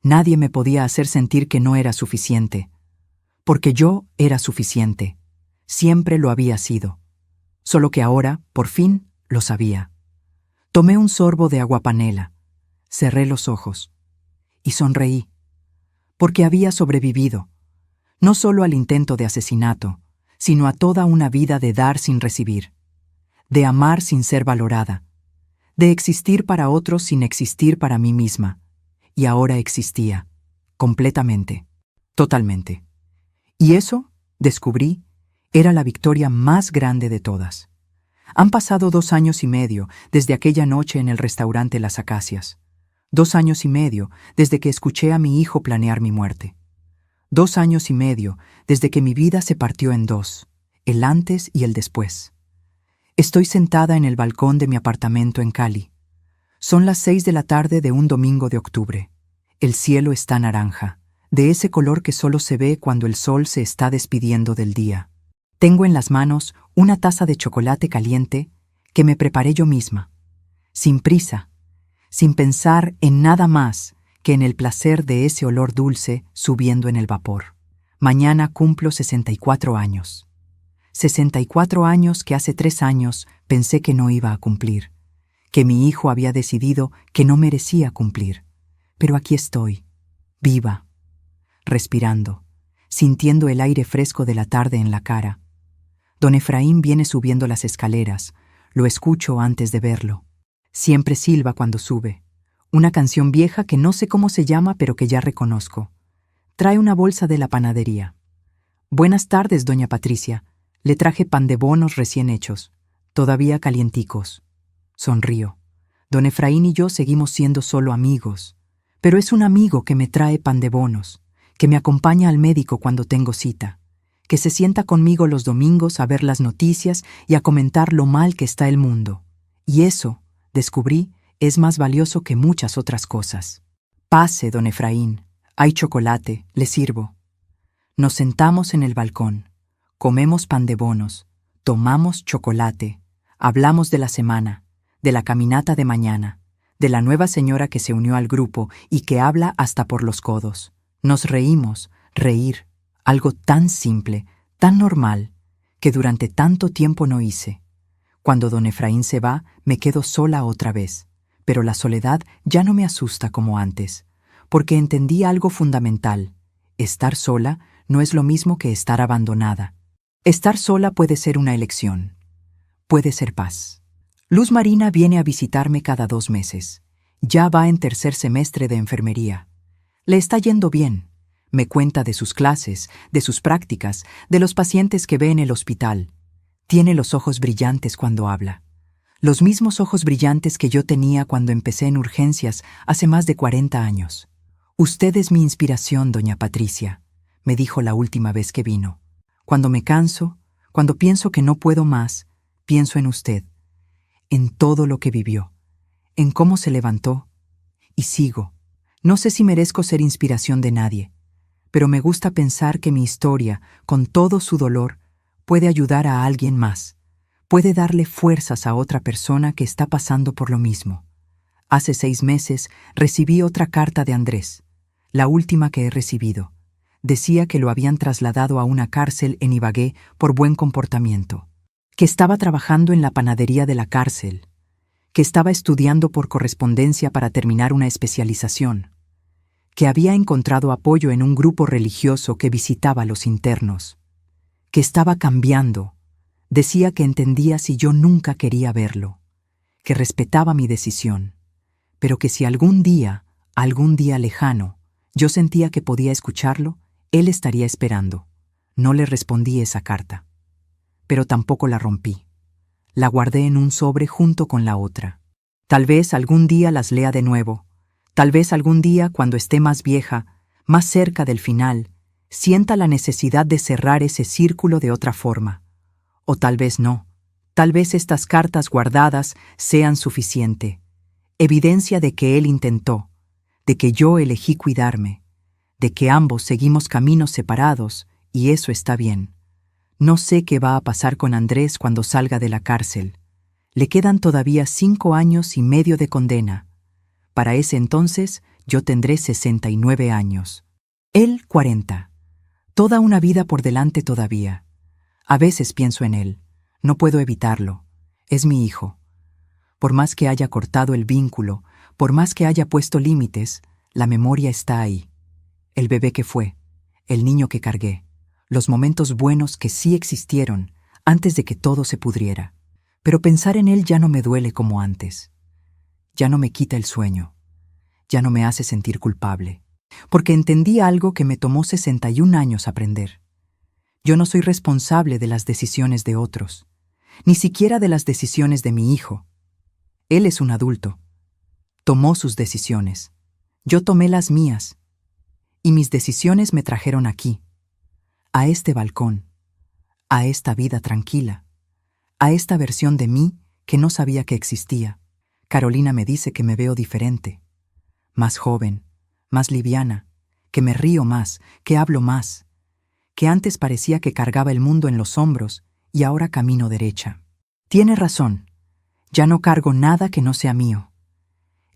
Nadie me podía hacer sentir que no era suficiente. Porque yo era suficiente. Siempre lo había sido. Solo que ahora, por fin, lo sabía. Tomé un sorbo de aguapanela, cerré los ojos y sonreí. Porque había sobrevivido, no solo al intento de asesinato, sino a toda una vida de dar sin recibir, de amar sin ser valorada, de existir para otros sin existir para mí misma. Y ahora existía, completamente, totalmente. Y eso, descubrí, era la victoria más grande de todas. Han pasado 2 años y medio desde aquella noche en el restaurante Las Acacias. 2 años y medio desde que escuché a mi hijo planear mi muerte. 2 años y medio desde que mi vida se partió en dos, el antes y el después. Estoy sentada en el balcón de mi apartamento en Cali. Son las 6 de la tarde de un domingo de octubre. El cielo está naranja, de ese color que solo se ve cuando el sol se está despidiendo del día. Tengo en las manos una taza de chocolate caliente que me preparé yo misma, sin prisa, sin pensar en nada más que en el placer de ese olor dulce subiendo en el vapor. Mañana cumplo 64 años. 64 años que hace 3 años pensé que no iba a cumplir, que mi hijo había decidido que no merecía cumplir. Pero aquí estoy, viva, respirando, sintiendo el aire fresco de la tarde en la cara. Don Efraín viene subiendo las escaleras, lo escucho antes de verlo. Siempre silba cuando sube. Una canción vieja que no sé cómo se llama, pero que ya reconozco. Trae una bolsa de la panadería. Buenas tardes, doña Patricia. Le traje pan de bonos recién hechos, todavía calienticos. Sonrío. Don Efraín y yo seguimos siendo solo amigos, pero es un amigo que me trae pan de bonos, que me acompaña al médico cuando tengo cita, que se sienta conmigo los domingos a ver las noticias y a comentar lo mal que está el mundo. Y eso, descubrí, es más valioso que muchas otras cosas. Pase, don Efraín. Hay chocolate, le sirvo. Nos sentamos en el balcón, comemos pan de bonos, tomamos chocolate, hablamos de la semana, de la caminata de mañana, de la nueva señora que se unió al grupo y que habla hasta por los codos. Nos reímos, reír, algo tan simple, tan normal, que durante tanto tiempo no hice. Cuando don Efraín se va, me quedo sola otra vez, pero la soledad ya no me asusta como antes, porque entendí algo fundamental. Estar sola no es lo mismo que estar abandonada. Estar sola puede ser una elección. Puede ser paz. Luz Marina viene a visitarme cada 2 meses. Ya va en 3er semestre de enfermería. Le está yendo bien. Me cuenta de sus clases, de sus prácticas, de los pacientes que ve en el hospital. Tiene los ojos brillantes cuando habla. Los mismos ojos brillantes que yo tenía cuando empecé en urgencias hace más de 40 años. Usted es mi inspiración, doña Patricia, me dijo la última vez que vino. Cuando me canso, cuando pienso que no puedo más, pienso en usted, en todo lo que vivió, en cómo se levantó, y sigo. No sé si merezco ser inspiración de nadie, pero me gusta pensar que mi historia, con todo su dolor, puede ayudar a alguien más, puede darle fuerzas a otra persona que está pasando por lo mismo. Hace 6 meses recibí otra carta de Andrés, la última que he recibido. Decía que lo habían trasladado a una cárcel en Ibagué por buen comportamiento, que estaba trabajando en la panadería de la cárcel, que estaba estudiando por correspondencia para terminar una especialización, que había encontrado apoyo en un grupo religioso que visitaba a los internos, que estaba cambiando. Decía que entendía si yo nunca quería verlo, que respetaba mi decisión, pero que si algún día lejano, yo sentía que podía escucharlo, él estaría esperando. No le respondí esa carta, pero tampoco la rompí. La guardé en un sobre junto con la otra. Tal vez algún día las lea de nuevo. Tal vez algún día, cuando esté más vieja, más cerca del final, sienta la necesidad de cerrar ese círculo de otra forma. O tal vez no. Tal vez estas cartas guardadas sean suficiente. Evidencia de que él intentó, de que yo elegí cuidarme, de que ambos seguimos caminos separados, y eso está bien. No sé qué va a pasar con Andrés cuando salga de la cárcel. Le quedan todavía 5 años y medio de condena. Para ese entonces yo tendré 69 años. Él 40. Toda una vida por delante todavía. A veces pienso en él. No puedo evitarlo. Es mi hijo. Por más que haya cortado el vínculo, por más que haya puesto límites, la memoria está ahí. El bebé que fue, el niño que cargué, los momentos buenos que sí existieron antes de que todo se pudriera. Pero pensar en él ya no me duele como antes. Ya no me quita el sueño. Ya no me hace sentir culpable. Porque entendí algo que me tomó 61 años aprender. Yo no soy responsable de las decisiones de otros, ni siquiera de las decisiones de mi hijo. Él es un adulto. Tomó sus decisiones. Yo tomé las mías. Y mis decisiones me trajeron aquí, a este balcón, a esta vida tranquila, a esta versión de mí que no sabía que existía. Carolina me dice que me veo diferente, más joven, más liviana, que me río más, que hablo más, que antes parecía que cargaba el mundo en los hombros y ahora camino derecha. Tiene razón, ya no cargo nada que no sea mío.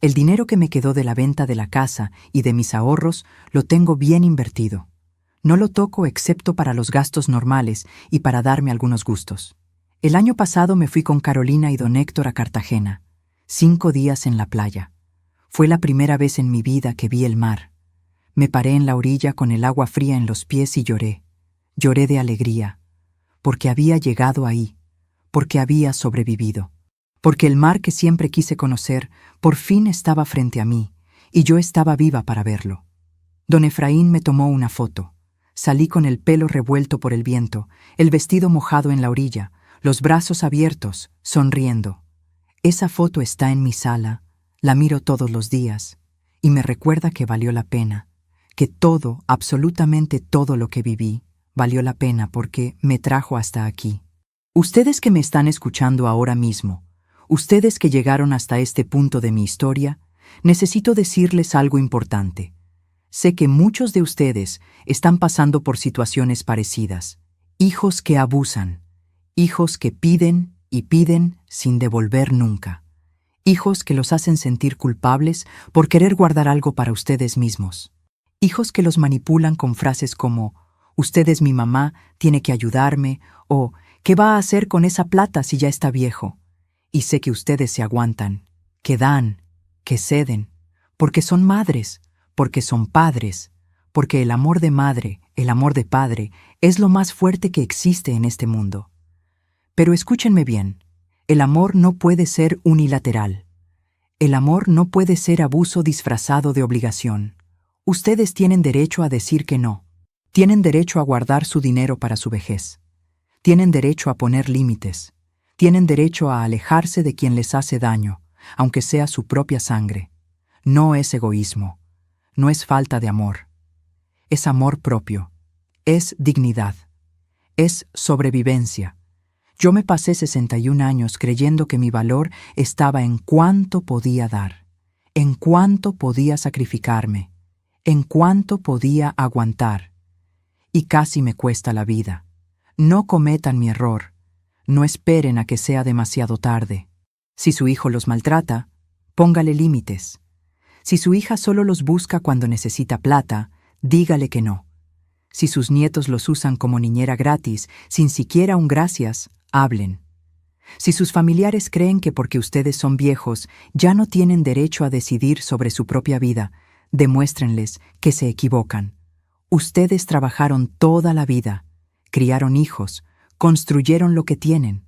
El dinero que me quedó de la venta de la casa y de mis ahorros lo tengo bien invertido. No lo toco excepto para los gastos normales y para darme algunos gustos. El año pasado me fui con Carolina y don Héctor a Cartagena, 5 días en la playa. Fue la primera vez en mi vida que vi el mar. Me paré en la orilla con el agua fría en los pies y lloré. Lloré de alegría, porque había llegado ahí, porque había sobrevivido, porque el mar que siempre quise conocer por fin estaba frente a mí, y yo estaba viva para verlo. Don Efraín me tomó una foto. Salí con el pelo revuelto por el viento, el vestido mojado en la orilla, los brazos abiertos, sonriendo. Esa foto está en mi sala, la miro todos los días, y me recuerda que valió la pena, que todo, absolutamente todo lo que viví, valió la pena porque me trajo hasta aquí. Ustedes que me están escuchando ahora mismo, ustedes que llegaron hasta este punto de mi historia, necesito decirles algo importante. Sé que muchos de ustedes están pasando por situaciones parecidas. Hijos que abusan, hijos que piden y piden sin devolver nunca. Hijos que los hacen sentir culpables por querer guardar algo para ustedes mismos. Hijos que los manipulan con frases como «Usted es mi mamá, tiene que ayudarme» o «¿Qué va a hacer con esa plata si ya está viejo?» Y sé que ustedes se aguantan, que dan, que ceden, porque son madres, porque son padres, porque el amor de madre, el amor de padre, es lo más fuerte que existe en este mundo. Pero escúchenme bien, el amor no puede ser unilateral. El amor no puede ser abuso disfrazado de obligación. Ustedes tienen derecho a decir que no. Tienen derecho a guardar su dinero para su vejez. Tienen derecho a poner límites. Tienen derecho a alejarse de quien les hace daño, aunque sea su propia sangre. No es egoísmo. No es falta de amor. Es amor propio. Es dignidad. Es sobrevivencia. Yo me pasé 61 años creyendo que mi valor estaba en cuánto podía dar, en cuánto podía sacrificarme, en cuánto podía aguantar. Y casi me cuesta la vida. No cometan mi error. No esperen a que sea demasiado tarde. Si su hijo los maltrata, póngale límites. Si su hija solo los busca cuando necesita plata, dígale que no. Si sus nietos los usan como niñera gratis, sin siquiera un gracias, hablen. Si sus familiares creen que porque ustedes son viejos ya no tienen derecho a decidir sobre su propia vida, demuéstrenles que se equivocan. Ustedes trabajaron toda la vida, criaron hijos, construyeron lo que tienen.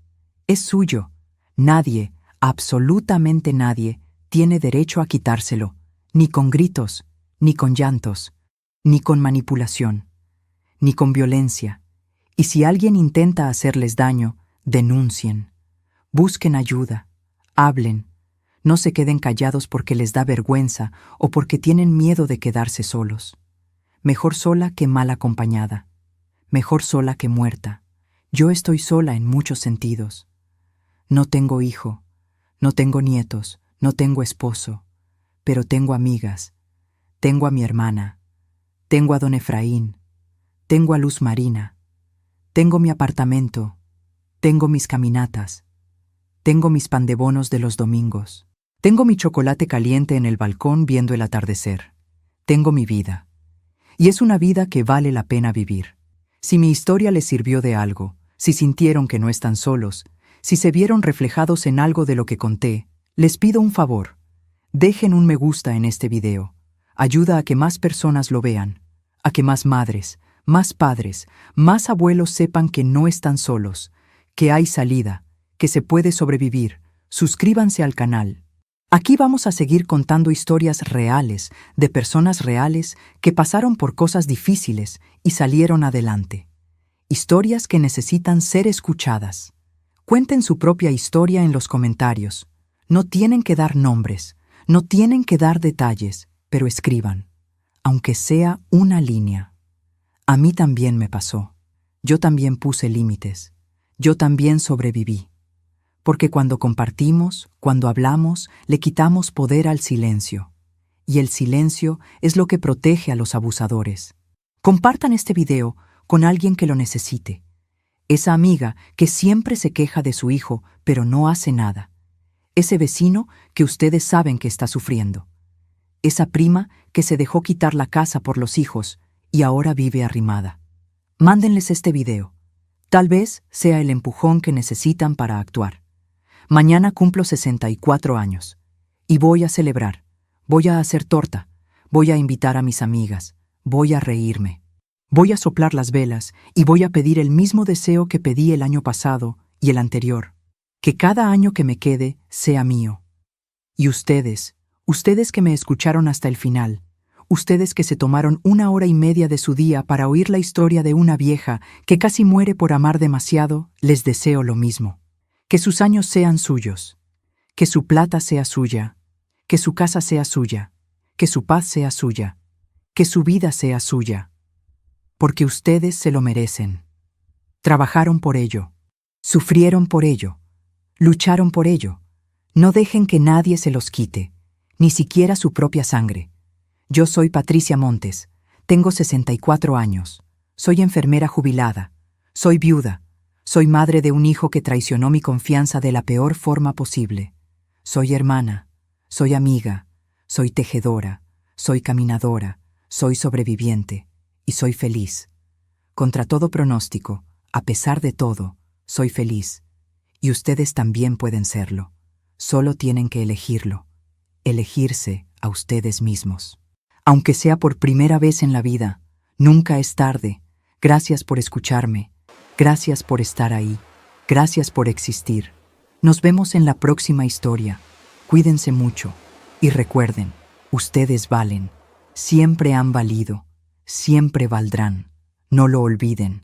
Es suyo. Nadie, absolutamente nadie, tiene derecho a quitárselo, ni con gritos, ni con llantos, ni con manipulación, ni con violencia. Y si alguien intenta hacerles daño, denuncien. Busquen ayuda. Hablen. No se queden callados porque les da vergüenza o porque tienen miedo de quedarse solos. Mejor sola que mal acompañada. Mejor sola que muerta. Yo estoy sola en muchos sentidos. No tengo hijo, no tengo nietos, no tengo esposo, pero tengo amigas. Tengo a mi hermana, tengo a don Efraín, tengo a Luz Marina, tengo mi apartamento, tengo mis caminatas, tengo mis pan de bonos de los domingos, tengo mi chocolate caliente en el balcón viendo el atardecer, tengo mi vida. Y es una vida que vale la pena vivir. Si mi historia les sirvió de algo, si sintieron que no están solos, si se vieron reflejados en algo de lo que conté, les pido un favor. Dejen un me gusta en este video. Ayuda a que más personas lo vean, a que más madres, más padres, más abuelos sepan que no están solos, que hay salida, que se puede sobrevivir. Suscríbanse al canal. Aquí vamos a seguir contando historias reales de personas reales que pasaron por cosas difíciles y salieron adelante. Historias que necesitan ser escuchadas. Cuenten su propia historia en los comentarios. No tienen que dar nombres, no tienen que dar detalles, pero escriban, aunque sea una línea. A mí también me pasó. Yo también puse límites. Yo también sobreviví. Porque cuando compartimos, cuando hablamos, le quitamos poder al silencio. Y el silencio es lo que protege a los abusadores. Compartan este video con alguien que lo necesite. Esa amiga que siempre se queja de su hijo, pero no hace nada. Ese vecino que ustedes saben que está sufriendo. Esa prima que se dejó quitar la casa por los hijos y ahora vive arrimada. Mándenles este video. Tal vez sea el empujón que necesitan para actuar. Mañana cumplo 64 años. Y voy a celebrar. Voy a hacer torta. Voy a invitar a mis amigas. Voy a reírme. Voy a soplar las velas y voy a pedir el mismo deseo que pedí el año pasado y el anterior. Que cada año que me quede sea mío. Y ustedes que me escucharon hasta el final, ustedes que se tomaron 1 hora y media de su día para oír la historia de una vieja que casi muere por amar demasiado, les deseo lo mismo. Que sus años sean suyos, que su plata sea suya, que su casa sea suya, que su paz sea suya, que su vida sea suya. Porque ustedes se lo merecen. Trabajaron por ello, sufrieron por ello, lucharon por ello. No dejen que nadie se los quite, ni siquiera su propia sangre. Yo soy Patricia Montes, tengo 64 años, soy enfermera jubilada, soy viuda, soy madre de un hijo que traicionó mi confianza de la peor forma posible. Soy hermana, soy amiga, soy tejedora, soy caminadora, soy sobreviviente y soy feliz. Contra todo pronóstico, a pesar de todo, soy feliz. Y ustedes también pueden serlo. Solo tienen que elegirlo. Elegirse a ustedes mismos. Aunque sea por primera vez en la vida, nunca es tarde. Gracias por escucharme. Gracias por estar ahí. Gracias por existir. Nos vemos en la próxima historia. Cuídense mucho. Y recuerden, ustedes valen. Siempre han valido. Siempre valdrán. No lo olviden.